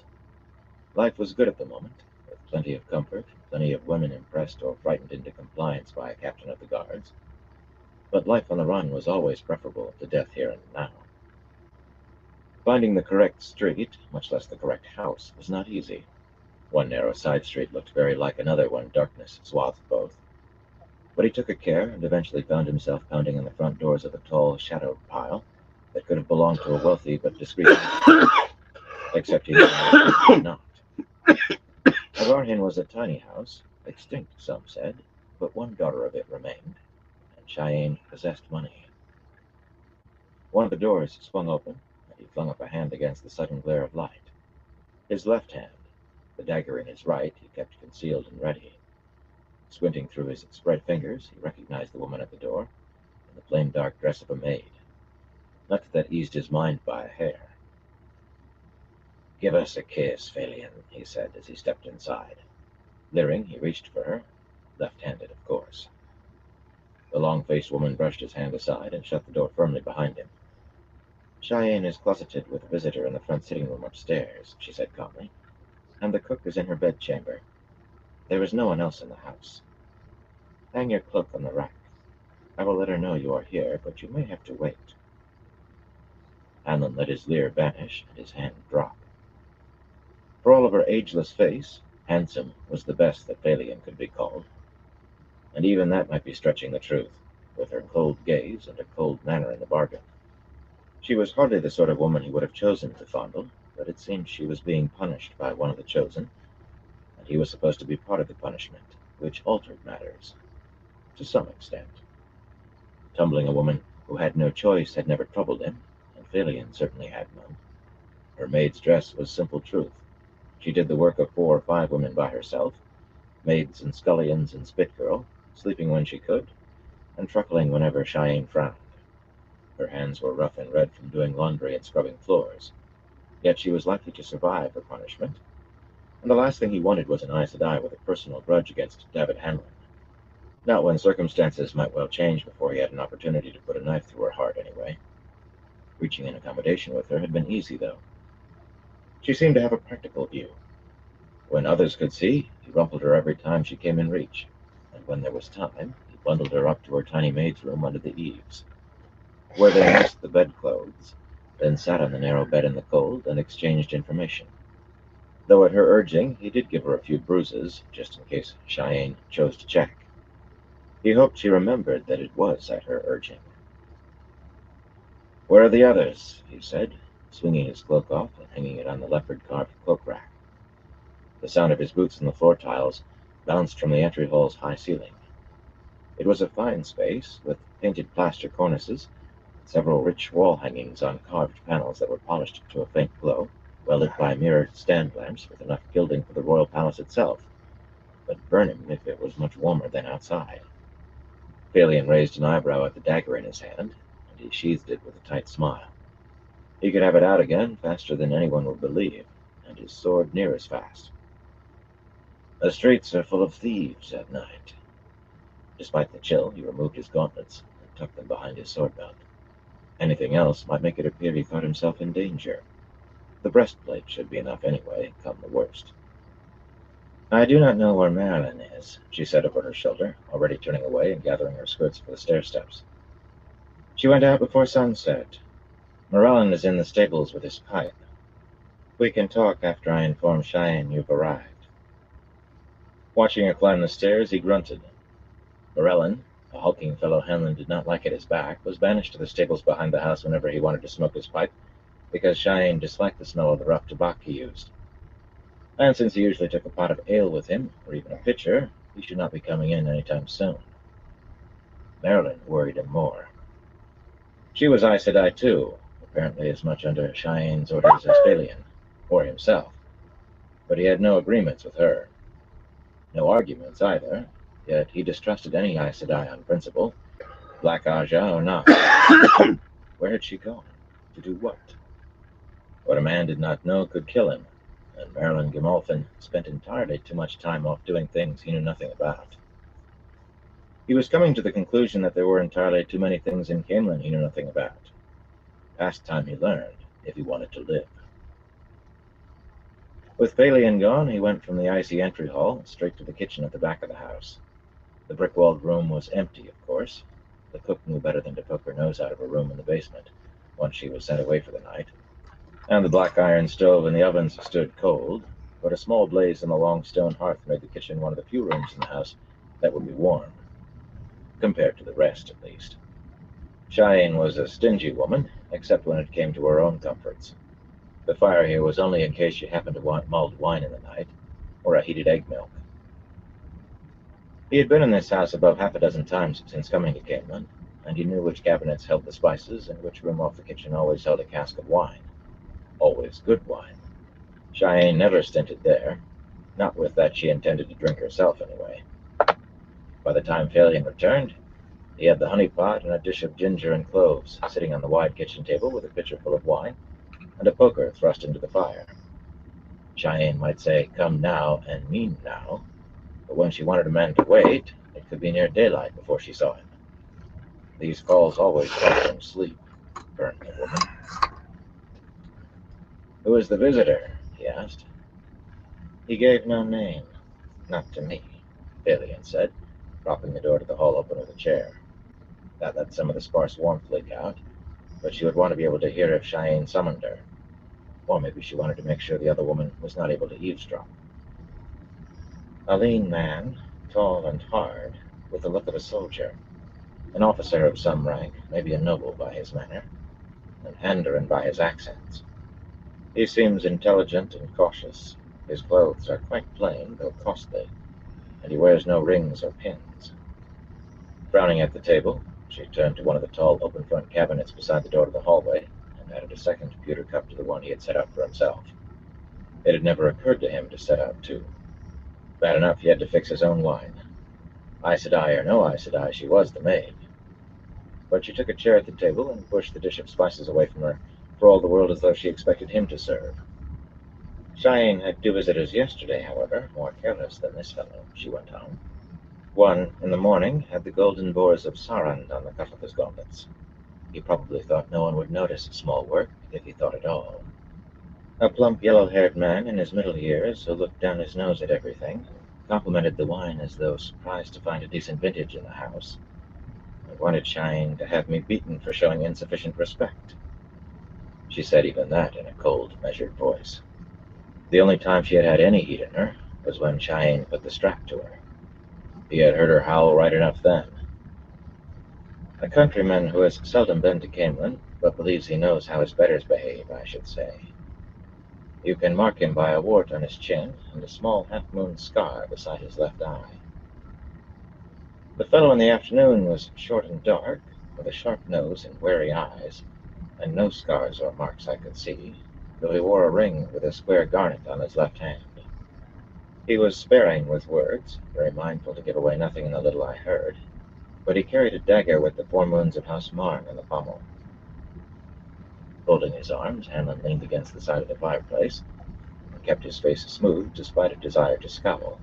Life was good at the moment, with plenty of comfort, plenty of women impressed or frightened into compliance by a captain of the guards. But life on the run was always preferable to death here and now. Finding the correct street, much less the correct house, was not easy. One narrow side street looked very like another when darkness swathed both. But he took a care and eventually found himself pounding on the front doors of a tall, shadowed pile that could have belonged to a wealthy but discreet man, except he did not. Avarhin was a tiny house, extinct, some said, but one daughter of it remained, and Cheyenne possessed money. One of the doors swung open, and he flung up a hand against the sudden glare of light. His left hand, the dagger in his right, he kept concealed and ready. Squinting through his spread fingers, he recognized the woman at the door, in the plain dark dress of a maid. Not that eased his mind by a hair. "Give us a kiss, Phalian," he said as he stepped inside. Leering, he reached for her, left-handed, of course. The long-faced woman brushed his hand aside and shut the door firmly behind him. "Cheyenne is closeted with a visitor in the front sitting room upstairs," she said calmly, "and the cook is in her bedchamber. There is no one else in the house. Hang your cloak on the rack. I will let her know you are here, but you may have to wait." Hanlon let his leer vanish and his hand drop. For all of her ageless face, handsome was the best that Phalian could be called. And even that might be stretching the truth, with her cold gaze and a cold manner in the bargain. She was hardly the sort of woman he would have chosen to fondle, but it seemed she was being punished by one of the chosen, and he was supposed to be part of the punishment, which altered matters, to some extent. Tumbling a woman who had no choice had never troubled him, and Phalian certainly had none. Her maid's dress was simple truth. She did the work of 4 or 5 women by herself, maids and scullions and spit girl, sleeping when she could, and truckling whenever Cheyenne frowned. Her hands were rough and red from doing laundry and scrubbing floors, yet she was likely to survive her punishment, and the last thing he wanted was an Aes Sedai with a personal grudge against David Hanlon. Not when circumstances might well change before he had an opportunity to put a knife through her heart anyway. Reaching an accommodation with her had been easy, though. She seemed to have a practical view. When others could see, he rumpled her every time she came in reach, and when there was time, he bundled her up to her tiny maid's room under the eaves, where they messed the bedclothes, then sat on the narrow bed in the cold and exchanged information. Though at her urging, he did give her a few bruises, just in case Cheyenne chose to check. He hoped she remembered that it was at her urging. "Where are the others?" he said, swinging his cloak off and hanging it on the leopard-carved cloak rack. The sound of his boots on the floor tiles bounced from the entry hall's high ceiling. It was a fine space, with painted plaster cornices, several rich wall hangings on carved panels that were polished to a faint glow, well lit by mirrored stand lamps with enough gilding for the royal palace itself, but burn him if it was much warmer than outside. Phalion raised an eyebrow at the dagger in his hand, and he sheathed it with a tight smile. He could have it out again faster than anyone would believe, and his sword near as fast. The streets are full of thieves at night. Despite the chill, he removed his gauntlets and tucked them behind his sword belt. Anything else might make it appear he thought himself in danger. The breastplate should be enough anyway, come the worst. I do not know where Marilyn is, she said over her shoulder, already turning away and gathering her skirts for the stair-steps. She went out before sunset. Morellon is in the stables with his pipe. We can talk after I inform Cheyenne you've arrived. Watching her climb the stairs, he grunted. Morellon, a hulking fellow Hanlon did not like at his back, was banished to the stables behind the house whenever he wanted to smoke his pipe, because Cheyenne disliked the smell of the rough tobacco he used. And since he usually took a pot of ale with him, or even a pitcher, he should not be coming in any time soon. Marilyn worried him more. She was Aes Sedai too, apparently as much under Cheyenne's orders as Phalion, or himself. But he had no agreements with her. No arguments either, yet he distrusted any Aes Sedai on principle, Black Aja or not. Where had she gone? To do what? What a man did not know could kill him, and Marilyn Gimolfin spent entirely too much time off doing things he knew nothing about. He was coming to the conclusion that there were entirely too many things in Camelin he knew nothing about. Past time he learned, if he wanted to live. With Phalion gone, he went from the icy entry hall straight to the kitchen at the back of the house. The brick-walled room was empty, of course. The cook knew better than to poke her nose out of her room in the basement, once she was sent away for the night. And the black iron stove in the ovens stood cold, but a small blaze in the long stone hearth made the kitchen one of the few rooms in the house that would be warm. Compared to the rest, at least. Cheyenne was a stingy woman, except when it came to her own comforts. The fire here was only in case she happened to want mulled wine in the night, or a heated egg milk. He had been in this house above half a dozen times since coming to Camelin, and he knew which cabinets held the spices and which room off the kitchen always held a cask of wine. Always good wine. Cheyenne never stinted there, not with that she intended to drink herself anyway. By the time Phalion returned, he had the honey pot and a dish of ginger and cloves sitting on the wide kitchen table with a pitcher full of wine and a poker thrust into the fire. Cheyenne might say, "Come now," and mean now, but when she wanted a man to wait, it could be near daylight before she saw him. These calls always came from sleep, burned the woman. "Who is the visitor?" he asked. "He gave no name. Not to me," Phalion said, propping the door to the hall open with a chair. That let some of the sparse warmth leak out, but she would want to be able to hear if Cheyenne summoned her. Or maybe she wanted to make sure the other woman was not able to eavesdrop. A lean man, tall and hard, with the look of a soldier. An officer of some rank, maybe a noble by his manner, an Andoran by his accents. He seems intelligent and cautious. His clothes are quite plain, though costly, and he wears no rings or pins. Frowning at the table, she turned to one of the tall open-front cabinets beside the door to the hallway and added a second pewter cup to the one he had set out for himself. It had never occurred to him to set out two. Bad enough he had to fix his own wine. Aes Sedai or no Aes Sedai, she was the maid. But she took a chair at the table and pushed the dish of spices away from her, for all the world as though she expected him to serve. Cheyenne had two visitors yesterday, however, more careless than this fellow, she went on. One, in the morning, had the golden boars of Sarand on the cuff of his gauntlets. He probably thought no one would notice small work, if he thought at all. A plump, yellow-haired man in his middle years, who looked down his nose at everything, complimented the wine as though surprised to find a decent vintage in the house, and wanted Cheyenne to have me beaten for showing insufficient respect. She said even that in a cold, measured voice. The only time she had had any heat in her was when Cheyenne put the strap to her. He had heard her howl right enough then. A countryman who has seldom been to Camelin, but believes he knows how his betters behave, I should say. You can mark him by a wart on his chin and a small half-moon scar beside his left eye. The fellow in the afternoon was short and dark, with a sharp nose and wary eyes, and no scars or marks I could see, though he wore a ring with a square garnet on his left hand. He was sparing with words, very mindful to give away nothing in the little I heard, but he carried a dagger with the 4 moons of House Marn in the pommel. Folding his arms, Hanlon leaned against the side of the fireplace and kept his face smooth despite a desire to scowl.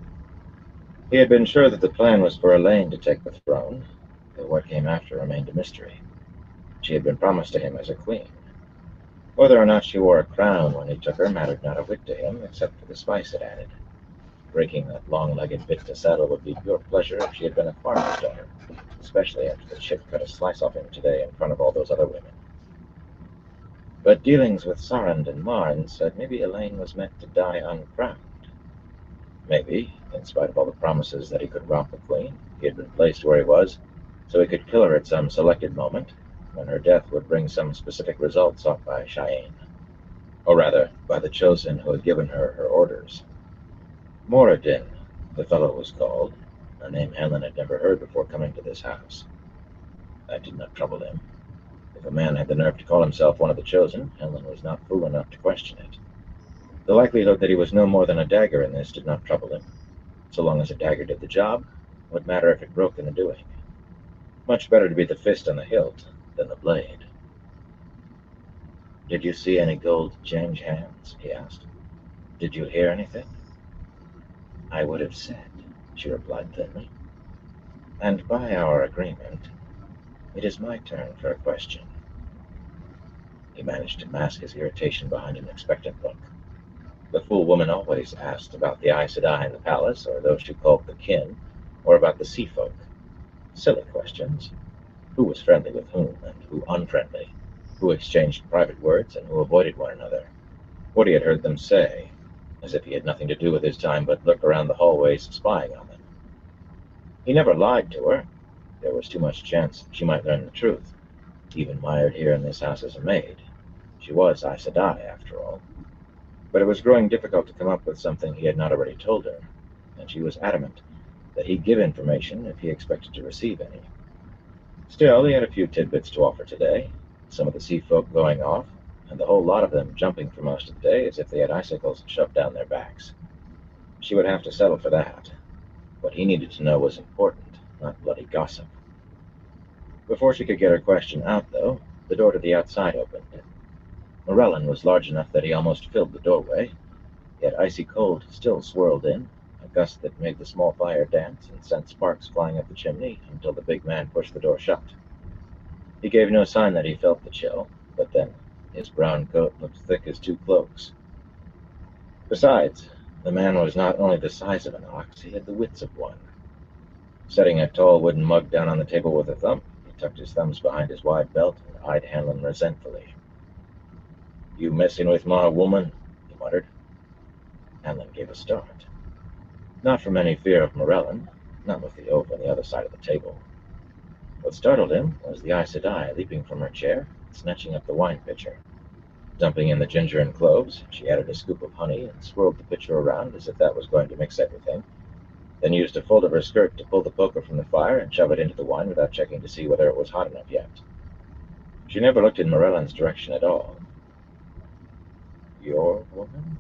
He had been sure that the plan was for Elaine to take the throne, though what came after remained a mystery. She had been promised to him as a queen. Whether or not she wore a crown when he took her mattered not a whit to him, except for the spice it added. Breaking that long-legged bit to saddle would be pure pleasure if she had been a farmer's daughter, especially after the chip cut a slice off him today in front of all those other women. But dealings with Sarand and Marn said maybe Elaine was meant to die uncrowned. Maybe, in spite of all the promises that he could romp the queen, he had been placed where he was, so he could kill her at some selected moment, when her death would bring some specific result sought by Cheyenne. Or rather, by the chosen who had given her her orders. Moradin, the fellow was called, a name Hanlon had never heard before coming to this house. That did not trouble him. If a man had the nerve to call himself one of the chosen, Hanlon was not fool enough to question it. The likelihood that he was no more than a dagger in this did not trouble him. So long as a dagger did the job, what matter if it broke in the doing? Much better to be the fist on the hilt than the blade. "Did you see any gold change hands?" he asked. "Did you hear anything?" "I would have said," she replied thinly. "And by our agreement, it is my turn for a question." He managed to mask his irritation behind an expectant look. The fool woman always asked about the Aes Sedai in the palace, or those she called the kin, or about the sea folk. Silly questions. Who was friendly with whom, and who unfriendly? Who exchanged private words, and who avoided one another? What he had heard them say, as if he had nothing to do with his time but lurk around the hallways spying on them. He never lied to her. There was too much chance she might learn the truth, even mired here in this house as a maid. She was Aes Sedai, after all. But it was growing difficult to come up with something he had not already told her, and she was adamant that he'd give information if he expected to receive any. Still, he had a few tidbits to offer today, some of the sea folk going off, and the whole lot of them jumping for most of the day as if they had icicles shoved down their backs. She would have to settle for that. What he needed to know was important, not bloody gossip. Before she could get her question out, though, the door to the outside opened. Morellon was large enough that he almost filled the doorway, yet icy cold still swirled in, a gust that made the small fire dance and sent sparks flying up the chimney until the big man pushed the door shut. He gave no sign that he felt the chill, but then his brown coat looked thick as 2 cloaks. Besides, the man was not only the size of an ox, he had the wits of one. Setting a tall wooden mug down on the table with a thump, he tucked his thumbs behind his wide belt and eyed Hanlon resentfully. "You messing with my woman?" he muttered. Hanlon gave a start. Not from any fear of Morellon, not with the oaf on the other side of the table. What startled him was the Aes Sedai leaping from her chair, snatching up the wine pitcher. Dumping in the ginger and cloves, she added a scoop of honey and swirled the pitcher around as if that was going to mix everything, then used a fold of her skirt to pull the poker from the fire and shove it into the wine without checking to see whether it was hot enough yet. She never looked in Morellon's direction at all. "Your woman?"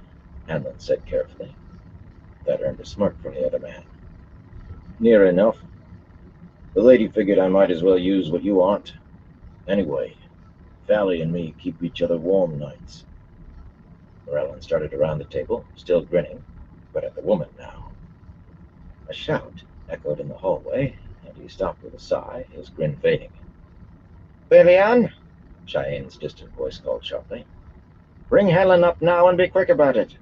Hanlon said carefully. That earned a smirk from the other man. "Near enough. The lady figured I might as well use what you aren't. Anyway, Valley and me keep each other warm nights." Morellon started around the table, still grinning, but at the woman now. A shout echoed in the hallway, and he stopped with a sigh, his grin fading. "Billian!" Cheyenne's distant voice called sharply. "Bring Helen up now and be quick about it."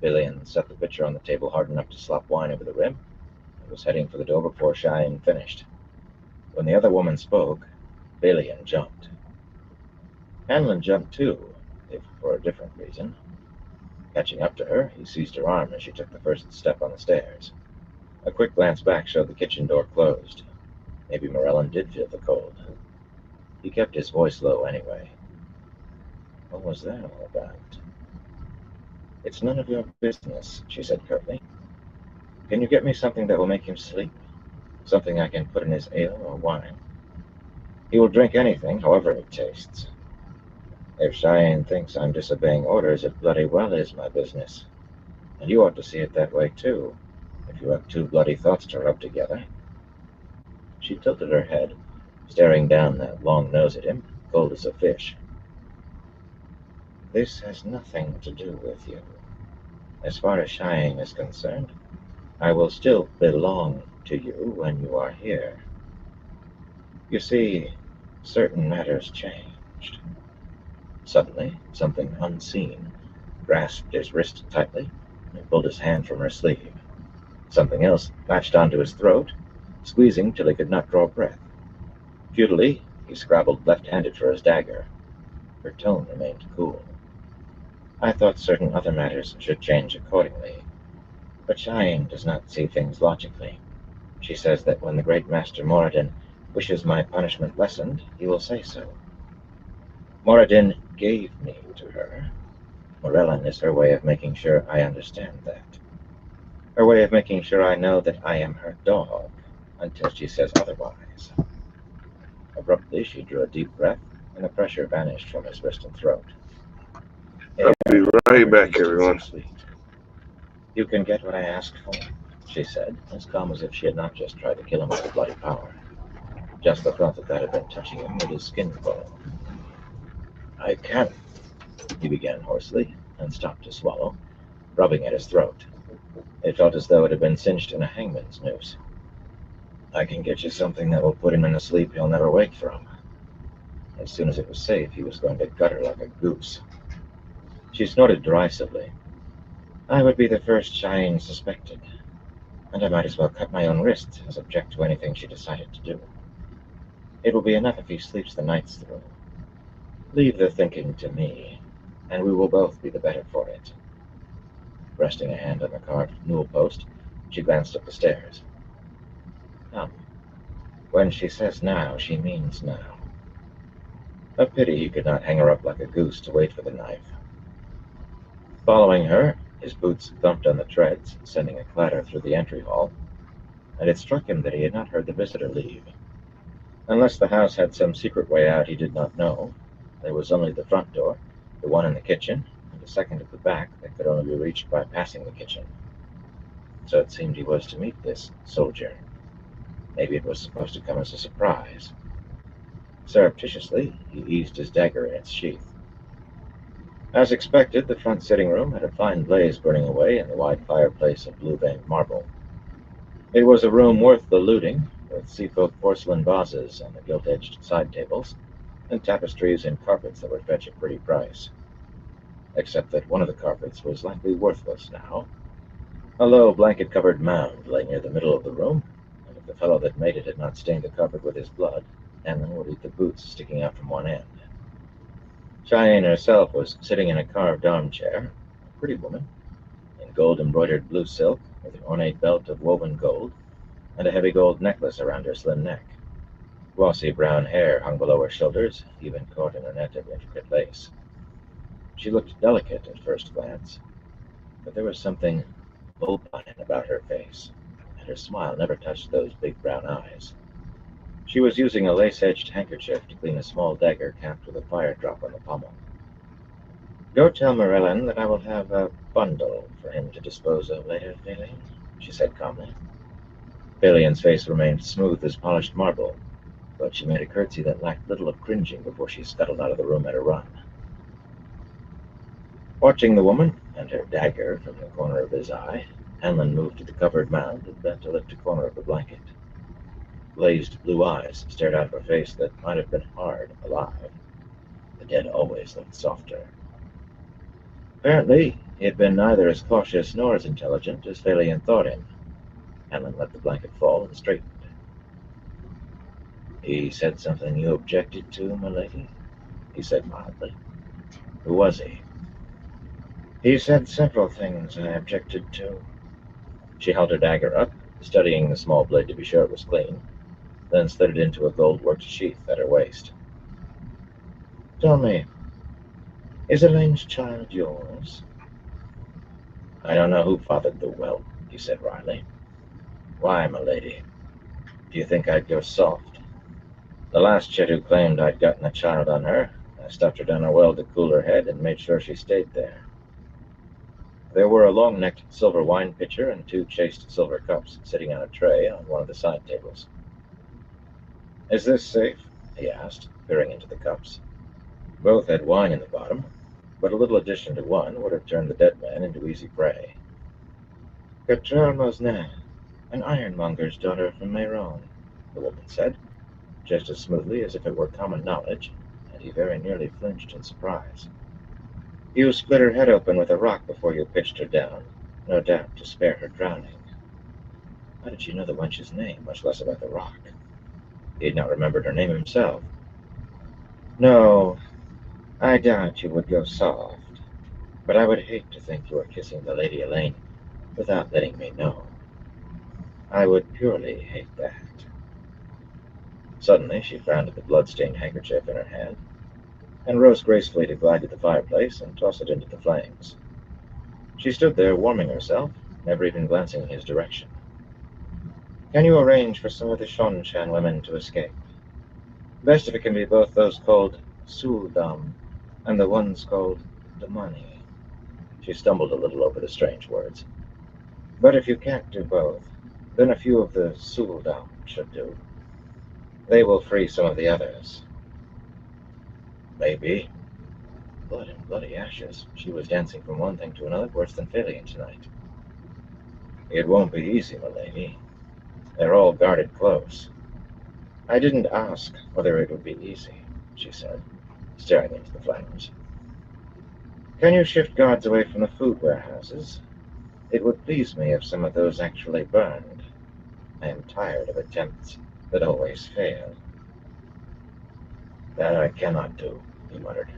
Billian set the pitcher on the table hard enough to slop wine over the rim, and was heading for the door before Cheyenne finished. When the other woman spoke, Billian jumped. Hanlon jumped too, if for a different reason. Catching up to her, he seized her arm as she took the first step on the stairs. A quick glance back showed the kitchen door closed. Maybe Morellon did feel the cold. He kept his voice low anyway. What was that all about? "It's none of your business," she said curtly. "Can you get me something that will make him sleep? Something I can put in his ale or wine? He will drink anything, however it tastes." If Cheyenne thinks I'm disobeying orders, it bloody well is my business. And you ought to see it that way, too, if you have two bloody thoughts to rub together. She tilted her head, staring down that long nose at him, cold as a fish. This has nothing to do with you. As far as Cheyenne is concerned, I will still belong to you when you are here. You see, certain matters changed. Suddenly, something unseen grasped his wrist tightly and pulled his hand from her sleeve. Something else latched onto his throat, squeezing till he could not draw breath. Futilely, he scrabbled left-handed for his dagger. Her tone remained cool. I thought certain other matters should change accordingly, but Cheyenne does not see things logically. She says that when the great Master Moradin wishes my punishment lessened, he will say so. Moradin gave me to her. Morellin is her way of making sure I understand that. Her way of making sure I know that I am her dog, until she says otherwise. Abruptly, she drew a deep breath, and the pressure vanished from his wrist and throat. I'll be right back, everyone. You can get what I asked for, she said, as calm as if she had not just tried to kill him with a bloody power. Just the thought that had been touching him made his skin crawl. I can, he began hoarsely, and stopped to swallow, rubbing at his throat. It felt as though it had been cinched in a hangman's noose. I can get you something that will put him in a sleep he'll never wake from. As soon as it was safe, he was going to gutter like a goose. She snorted derisively. I would be the first Cheyenne suspected, and I might as well cut my own wrists as object to anything she decided to do. It will be enough if he sleeps the nights through. Leave the thinking to me, and we will both be the better for it. Resting a hand on the carved newel post, she glanced up the stairs. Come. When she says now, she means now. A pity he could not hang her up like a goose to wait for the knife. Following her, his boots thumped on the treads, sending a clatter through the entry hall, and it struck him that he had not heard the visitor leave. Unless the house had some secret way out he did not know, there was only the front door, the one in the kitchen, and a second at the back that could only be reached by passing the kitchen. So it seemed he was to meet this soldier. Maybe it was supposed to come as a surprise. Surreptitiously, he eased his dagger in its sheath. As expected, the front sitting room had a fine blaze burning away in the wide fireplace of blue-veined marble. It was a room worth the looting, with seafolk porcelain vases on the gilt-edged side tables, and tapestries and carpets that would fetch a pretty price. Except that one of the carpets was likely worthless now. A low blanket-covered mound lay near the middle of the room, and if the fellow that made it had not stained the carpet with his blood, Emlyn would eat the boots sticking out from one end. Cheyenne herself was sitting in a carved armchair, a pretty woman, in gold-embroidered blue silk, with an ornate belt of woven gold, and a heavy gold necklace around her slim neck. Glossy brown hair hung below her shoulders, even caught in a net of intricate lace. She looked delicate at first glance, but there was something vulpine about her face, and her smile never touched those big brown eyes. She was using a lace-edged handkerchief to clean a small dagger capped with a fire drop on the pommel. Go tell Morellin that I will have a bundle for him to dispose of later, Phalion, she said calmly. Phalion's face remained smooth as polished marble, but she made a curtsy that lacked little of cringing before she scuttled out of the room at a run. Watching the woman and her dagger from the corner of his eye, Emlyn moved to the covered mound and bent to lift a corner of the blanket. Glazed blue eyes stared out of a face that might have been hard alive. The dead always looked softer. Apparently, he had been neither as cautious nor as intelligent as Phalion thought him. Emlyn let the blanket fall and straightened. He said something you objected to, my lady? He said mildly. Who was he? He said several things I objected to. She held her dagger up, studying the small blade to be sure it was clean, then slid it into a gold-worked sheath at her waist. Tell me, is Elaine's child yours? I don't know who fathered the whelp, he said wryly. Why, my lady? Do you think I'd go soft? The last chit who claimed I'd gotten a child on her, stuffed her down a well to cool her head and made sure she stayed there. There were a long-necked silver wine pitcher and 2 chased silver cups sitting on a tray on one of the side tables. "Is this safe?" he asked, peering into the cups. Both had wine in the bottom, but a little addition to one would have turned the dead man into easy prey. "Cottrell Mosnin, an ironmonger's daughter from Mayron," the woman said, just as smoothly as if it were common knowledge, and he very nearly flinched in surprise. "You split her head open with a rock before you pitched her down, no doubt to spare her drowning." How did she know the wench's name, much less about the rock? He had not remembered her name himself. "No, I doubt you would go soft, but I would hate to think you were kissing the Lady Elaine without letting me know. I would purely hate that." Suddenly she frowned at the blood-stained handkerchief in her hand, and rose gracefully to glide to the fireplace and toss it into the flames. She stood there warming herself, never even glancing in his direction. "Can you arrange for some of the Shongshan women to escape? Best if it can be both those called Suldam and the ones called Damani." She stumbled a little over the strange words. "But if you can't do both, then a few of the Suldam should do. They will free some of the others." "Maybe." Blood and bloody ashes. She was dancing from one thing to another worse than failure tonight. "It won't be easy, milady. They're all guarded close." "I didn't ask whether it would be easy," she said, staring into the flames. "Can you shift guards away from the food warehouses? It would please me if some of those actually burned. I am tired of attempts that always fail." "That I cannot do," he muttered.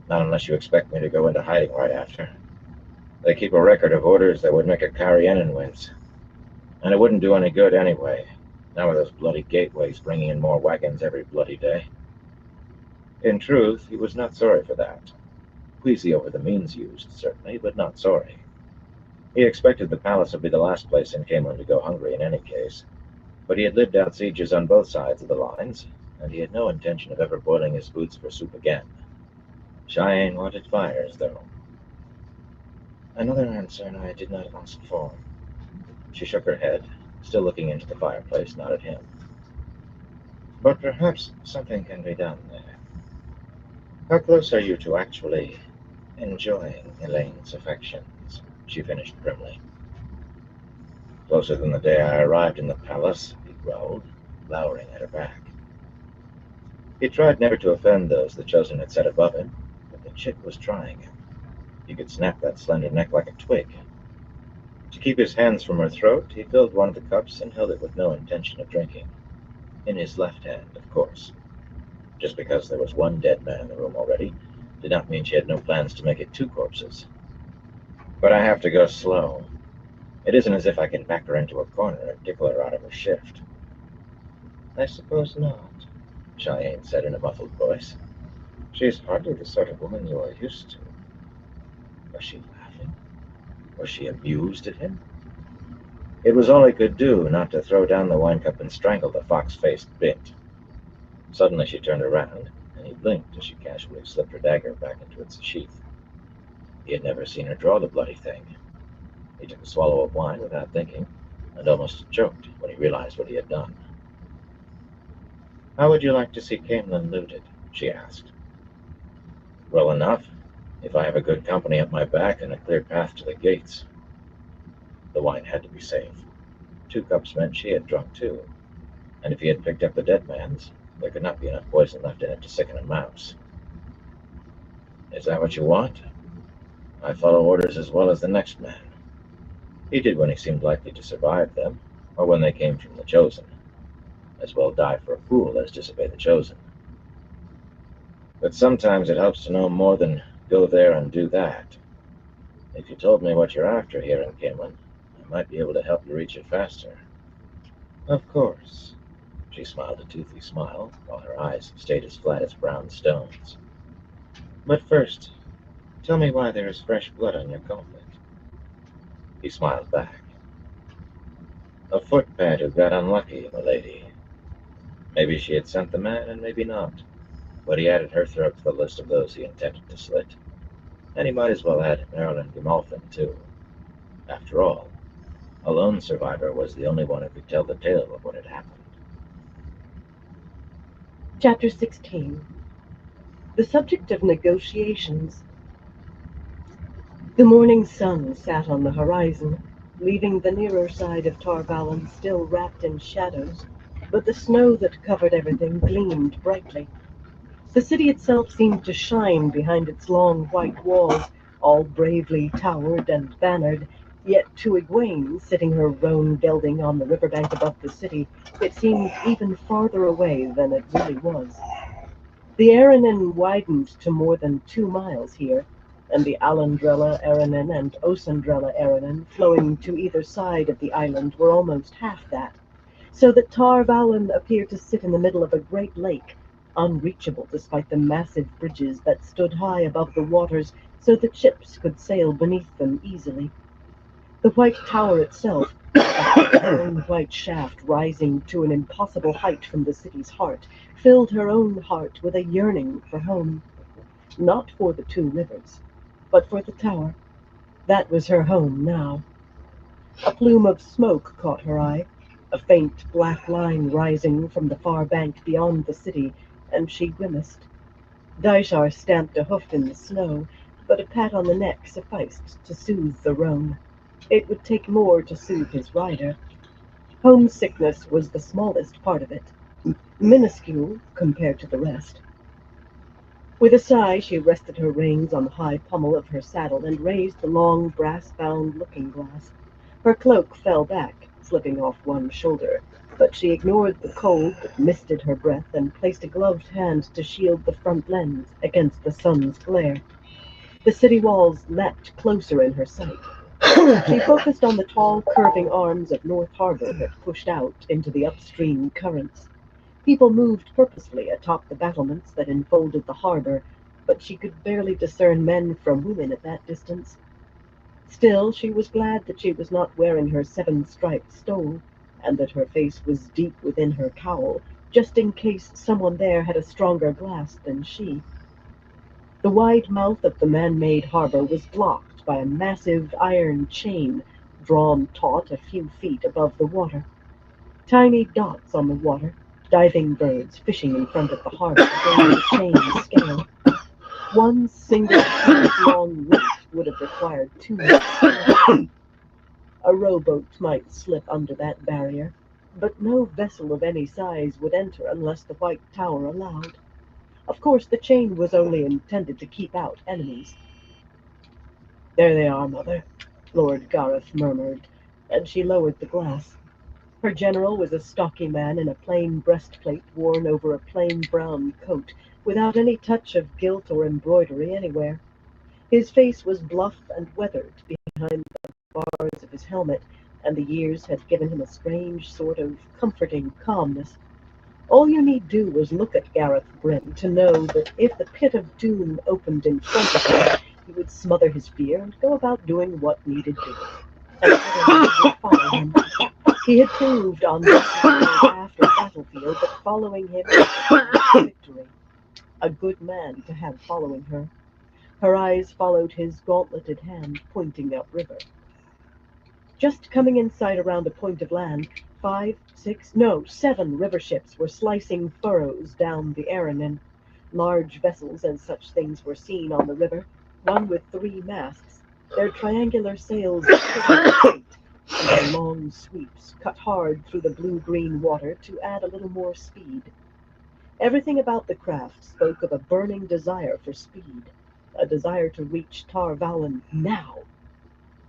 "Not unless you expect me to go into hiding right after. They keep a record of orders that would make a Carrienan wince. And it wouldn't do any good anyway, now with those bloody gateways bringing in more wagons every bloody day." In truth, he was not sorry for that. Queasy over the means used, certainly, but not sorry. He expected the palace would be the last place in Camelin to go hungry in any case, but he had lived out sieges on both sides of the lines, and he had no intention of ever boiling his boots for soup again. Cheyenne wanted fires, though. "Another answer I did not ask for." She shook her head, still looking into the fireplace, not at him. "But perhaps something can be done there. How close are you to actually enjoying Elaine's affections?" she finished grimly. "Closer than the day I arrived in the palace," he growled, lowering at her back. He tried never to offend those the Chosen had set above him, but the chick was trying him. He could snap that slender neck like a twig. To keep his hands from her throat, he filled one of the cups and held it with no intention of drinking. In his left hand, of course. Just because there was one dead man in the room already did not mean she had no plans to make it 2 corpses. "But I have to go slow. It isn't as if I can back her into a corner and tickle her out of her shift." "I suppose not," Cheyenne said in a muffled voice. "She's hardly the sort of woman you are used to." Was she laughing? Was she amused at him? It was all he could do not to throw down the wine cup and strangle the fox-faced bit. Suddenly she turned around, and he blinked as she casually slipped her dagger back into its sheath. He had never seen her draw the bloody thing. He took a swallow of wine without thinking, and almost choked when he realized what he had done. "How would you like to see Camelin looted?" she asked. "Well enough, if I have a good company at my back and a clear path to the gates." The wine had to be safe. 2 cups meant she had drunk too, and if he had picked up the dead man's, there could not be enough poison left in it to sicken a mouse. "Is that what you want?" "I follow orders as well as the next man." He did when he seemed likely to survive them, or when they came from the Chosen. As well die for a fool as disobey the Chosen. But sometimes it helps to know more than go there and do that. If you told me what you're after here in Camelin, I might be able to help you reach it faster." "Of course." She smiled a toothy smile, while her eyes stayed as flat as brown stones. "But first, tell me why there is fresh blood on your gauntlet." He smiled back. "A footpad who got unlucky, milady. Maybe she had sent the man, and maybe not. but he added her throat to the list of those he intended to slit. And he might as well add Marilyn Grimalfin, too. After all, a lone survivor was the only one who could tell the tale of what had happened. Chapter 16. The subject of negotiations. The morning sun sat on the horizon, leaving the nearer side of Tar Valon still wrapped in shadows, but the snow that covered everything gleamed brightly. The city itself seemed to shine behind its long white walls, all bravely towered and bannered, yet to Egwene, sitting her roan gelding on the riverbank above the city, it seemed even farther away than it really was. The Aranen widened to more than 2 miles here, and the Alandrella Aranen and Osandrella Aranen flowing to either side of the island were almost half that, so that Tar Valon appeared to sit in the middle of a great lake, unreachable despite the massive bridges that stood high above the waters so that ships could sail beneath them easily. The white tower itself, its own white shaft rising to an impossible height from the city's heart, filled her own heart with a yearning for home. Not for the 2 rivers, but for the tower. That was her home now. A plume of smoke caught her eye, a faint black line rising from the far bank beyond the city, and she grimaced. Daishar stamped a hoof in the snow, but a pat on the neck sufficed to soothe the roan. It would take more to soothe his rider. Homesickness was the smallest part of it, minuscule compared to the rest. With a sigh, she rested her reins on the high pommel of her saddle and raised the long brass-bound looking-glass. Her cloak fell back, slipping off one shoulder, but she ignored the cold that misted her breath and placed a gloved hand to shield the front lens against the sun's glare. The city walls leapt closer in her sight. She focused on the tall, curving arms of North Harbor that pushed out into the upstream currents. People moved purposefully atop the battlements that enfolded the harbor, but she could barely discern men from women at that distance. Still, she was glad that she was not wearing her 7-striped stole, and that her face was deep within her cowl, just in case someone there had a stronger glass than she. The wide mouth of the man-made harbor was blocked by a massive iron chain drawn taut a few feet above the water. Tiny dots on the water, diving birds fishing in front of the harbor, gave the chain scale. One single long link would have required 2 minutes. A rowboat might slip under that barrier, but no vessel of any size would enter unless the white tower allowed. Of course, the chain was only intended to keep out enemies. "There they are, Mother," Lord Gareth murmured, and she lowered the glass. Her general was a stocky man in a plain breastplate worn over a plain brown coat, without any touch of gilt or embroidery anywhere. His face was bluff and weathered behind the bars of his helmet, and the years had given him a strange sort of comforting calmness. All you need do was look at Gareth Bryn to know that if the pit of doom opened in front of him, he would smother his fear and go about doing what needed doing. And others would follow him. He had proved on this after battlefield that following him was a victory. A good man to have following her. Her eyes followed his gauntleted hand pointing upriver. Just coming in sight around a point of land, 5, 6, no, 7 river ships were slicing furrows down the Aranen. Large vessels and such things were seen on the river, one with 3 masts, their triangular sails straight, and their long sweeps cut hard through the blue-green water to add a little more speed. Everything about the craft spoke of a burning desire for speed, a desire to reach Tar Valon now.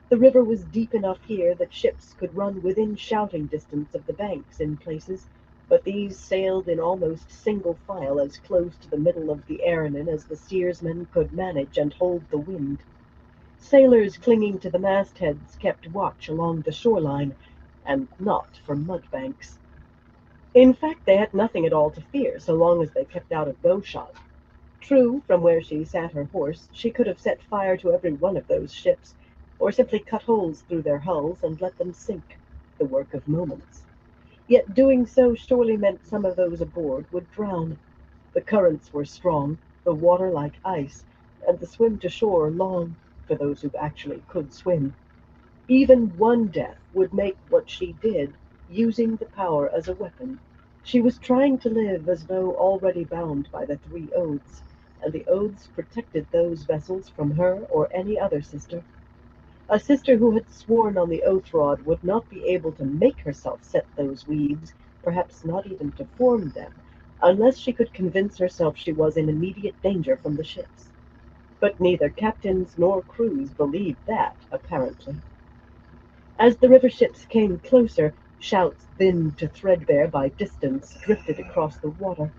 The river was deep enough here that ships could run within shouting distance of the banks in places, but these sailed in almost single file as close to the middle of the Aranen as the steersmen could manage and hold the wind. Sailors clinging to the mastheads kept watch along the shoreline, and not for mudbanks. In fact, they had nothing at all to fear so long as they kept out of bowshot. True, from where she sat her horse, she could have set fire to every one of those ships, or simply cut holes through their hulls and let them sink, the work of moments. Yet doing so surely meant some of those aboard would drown. The currents were strong, the water like ice, and the swim to shore long for those who actually could swim. Even one death would make what she did, using the power as a weapon. She was trying to live as though already bound by the three oaths, and the oaths protected those vessels from her or any other sister. A sister who had sworn on the oath rod would not be able to make herself set those weaves, perhaps not even to form them, unless she could convince herself she was in immediate danger from the ships. But neither captains nor crews believed that, apparently. As the river ships came closer, shouts thinned to threadbare by distance drifted across the water.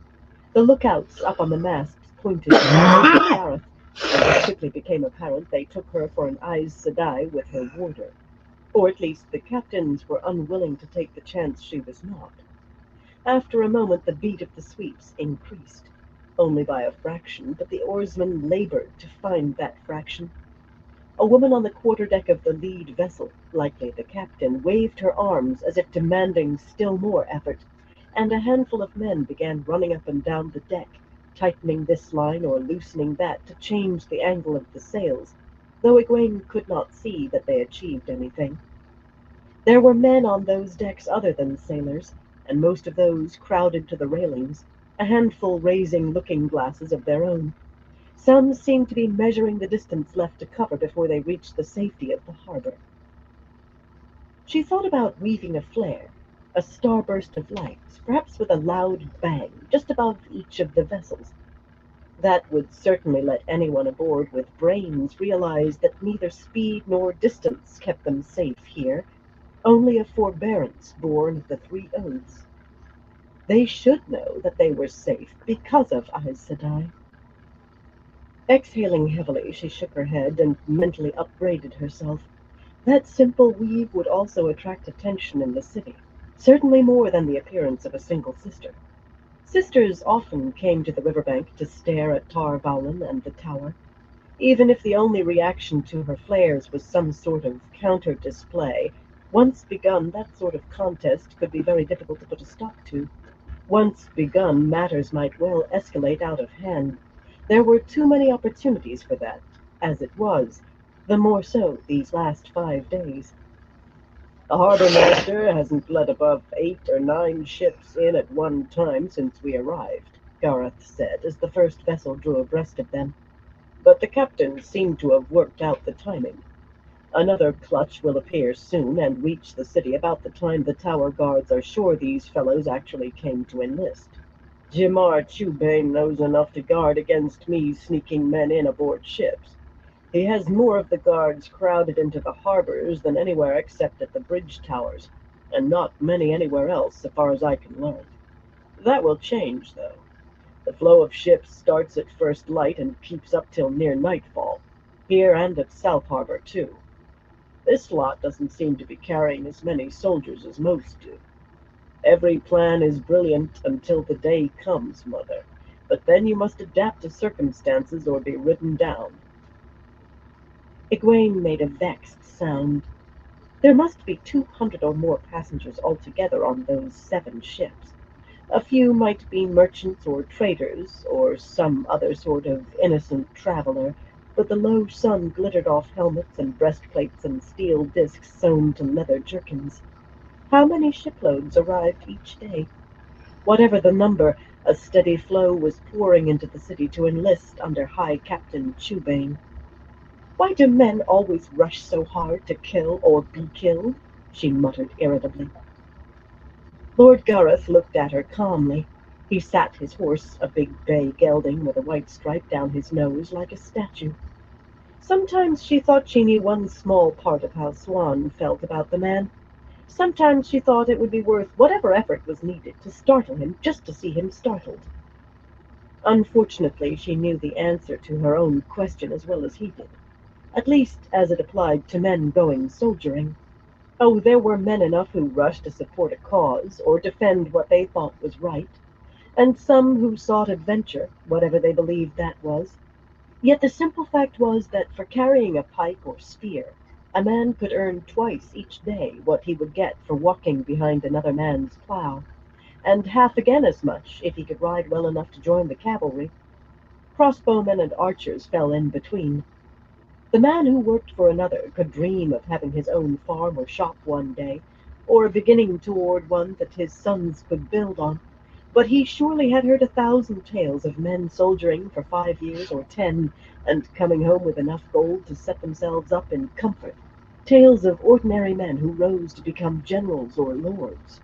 The lookouts up on the masts pointed to Gareth, and it quickly became apparent they took her for an Aes Sedai with her warder. Or at least the captains were unwilling to take the chance she was not. After a moment the beat of the sweeps increased, only by a fraction, but the oarsmen labored to find that fraction. A woman on the quarterdeck of the lead vessel, likely the captain, waved her arms as if demanding still more effort, and a handful of men began running up and down the deck, tightening this line or loosening that to change the angle of the sails, though Egwene could not see that they achieved anything. There were men on those decks other than sailors, and most of those crowded to the railings, a handful raising looking-glasses of their own. Some seemed to be measuring the distance left to cover before they reached the safety of the harbor. She thought about weaving a flare, a starburst of light, perhaps with a loud bang, just above each of the vessels. That would certainly let anyone aboard with brains realize that neither speed nor distance kept them safe here, only a forbearance born of the three oaths. They should know that they were safe because of Aes Sedai. Exhaling heavily, she shook her head and mentally upbraided herself. That simple weave would also attract attention in the city, certainly more than the appearance of a single sister. Sisters often came to the riverbank to stare at Tar Valon and the tower, even if the only reaction to her flares was some sort of counter-display. Once begun, that sort of contest could be very difficult to put a stop to. Once begun, matters might well escalate out of hand. There were too many opportunities for that, as it was, the more so these last 5 days. The harbor master hasn't let above 8 or 9 ships in at one time since we arrived, Gareth said as the first vessel drew abreast of them. But the captain seemed to have worked out the timing. Another clutch will appear soon and reach the city about the time the tower guards are sure these fellows actually came to enlist. Jimar Chubane knows enough to guard against me sneaking men in aboard ships. He has more of the guards crowded into the harbors than anywhere except at the bridge towers, and not many anywhere else, so far as I can learn. That will change, though. The flow of ships starts at first light and keeps up till near nightfall, here and at South Harbor, too. This lot doesn't seem to be carrying as many soldiers as most do. Every plan is brilliant until the day comes, Mother, but then you must adapt to circumstances or be ridden down. Egwene made a vexed sound. There must be 200 or more passengers altogether on those 7 ships. A few might be merchants or traders, or some other sort of innocent traveler, but the low sun glittered off helmets and breastplates and steel discs sewn to leather jerkins. How many shiploads arrived each day? Whatever the number, a steady flow was pouring into the city to enlist under High Captain Chubane. Why do men always rush so hard to kill or be killed? She muttered irritably. Lord Gareth looked at her calmly. He sat his horse, a big bay gelding with a white stripe down his nose, like a statue. Sometimes she thought she knew one small part of how Swan felt about the man. Sometimes she thought it would be worth whatever effort was needed to startle him just to see him startled. Unfortunately, she knew the answer to her own question as well as he did, at least as it applied to men going soldiering. Oh, there were men enough who rushed to support a cause or defend what they thought was right, and some who sought adventure, whatever they believed that was. Yet the simple fact was that for carrying a pike or spear, a man could earn twice each day what he would get for walking behind another man's plow. and half again as much if he could ride well enough to join the cavalry. Crossbowmen and archers fell in between. The man who worked for another could dream of having his own farm or shop one day, or beginning toward one that his sons could build on. But he surely had heard 1,000 tales of men soldiering for 5 years or 10, and coming home with enough gold to set themselves up in comfort. Tales of ordinary men who rose to become generals or lords.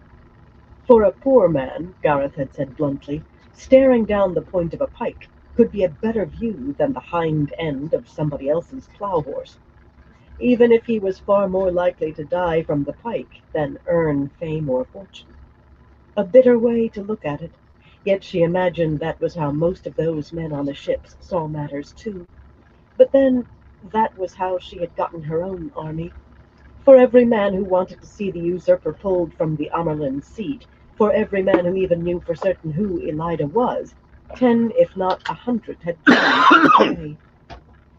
For a poor man, Gareth had said bluntly, staring down the point of a pike could be a better view than the hind end of somebody else's plough horse, even if he was far more likely to die from the pike than earn fame or fortune. A bitter way to look at it, yet she imagined that was how most of those men on the ships saw matters too. But then, that was how she had gotten her own army. For every man who wanted to see the usurper pulled from the Amerlin seat, for every man who even knew for certain who Elida was, 10, if not 100, had joined.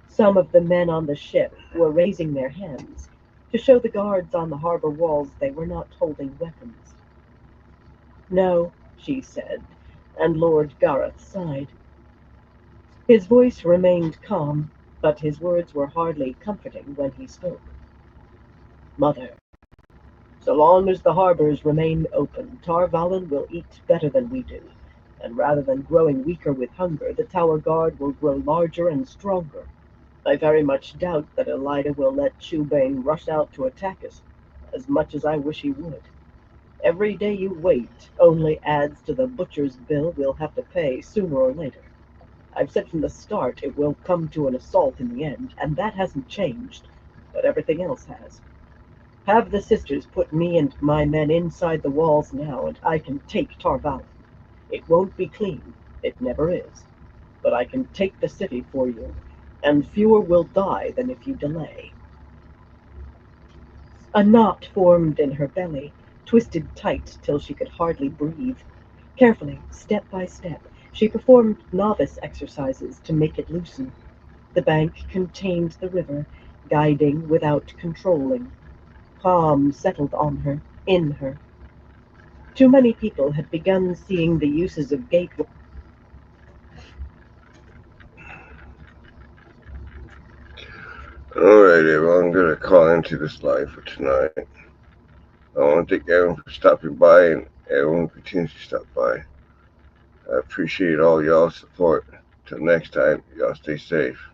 Some of the men on the ship were raising their hands to show the guards on the harbor walls they were not holding weapons. No, she said, and Lord Gareth sighed. His voice remained calm, but his words were hardly comforting when he spoke. Mother, so long as the harbors remain open, Tar Valon will eat better than we do, and rather than growing weaker with hunger, the Tower Guard will grow larger and stronger. I very much doubt that Elida will let Chubane rush out to attack us, as much as I wish he would. Every day you wait only adds to the butcher's bill we'll have to pay sooner or later. I've said from the start it will come to an assault in the end, and that hasn't changed, but everything else has. Have the sisters put me and my men inside the walls now, and I can take Tar Valon. It won't be clean, it never is, but I can take the city for you, and fewer will die than if you delay. A knot formed in her belly, twisted tight till she could hardly breathe. Carefully, step by step, she performed novice exercises to make it loosen. The bank contained the river, guiding without controlling. Calm settled on her, in her. Too many people had begun seeing the uses of gateway. Alright, everyone, I'm gonna call into this live for tonight. I want to thank everyone for stopping by, and everyone who continues to stop by. I appreciate all y'all's support. Till next time, y'all stay safe.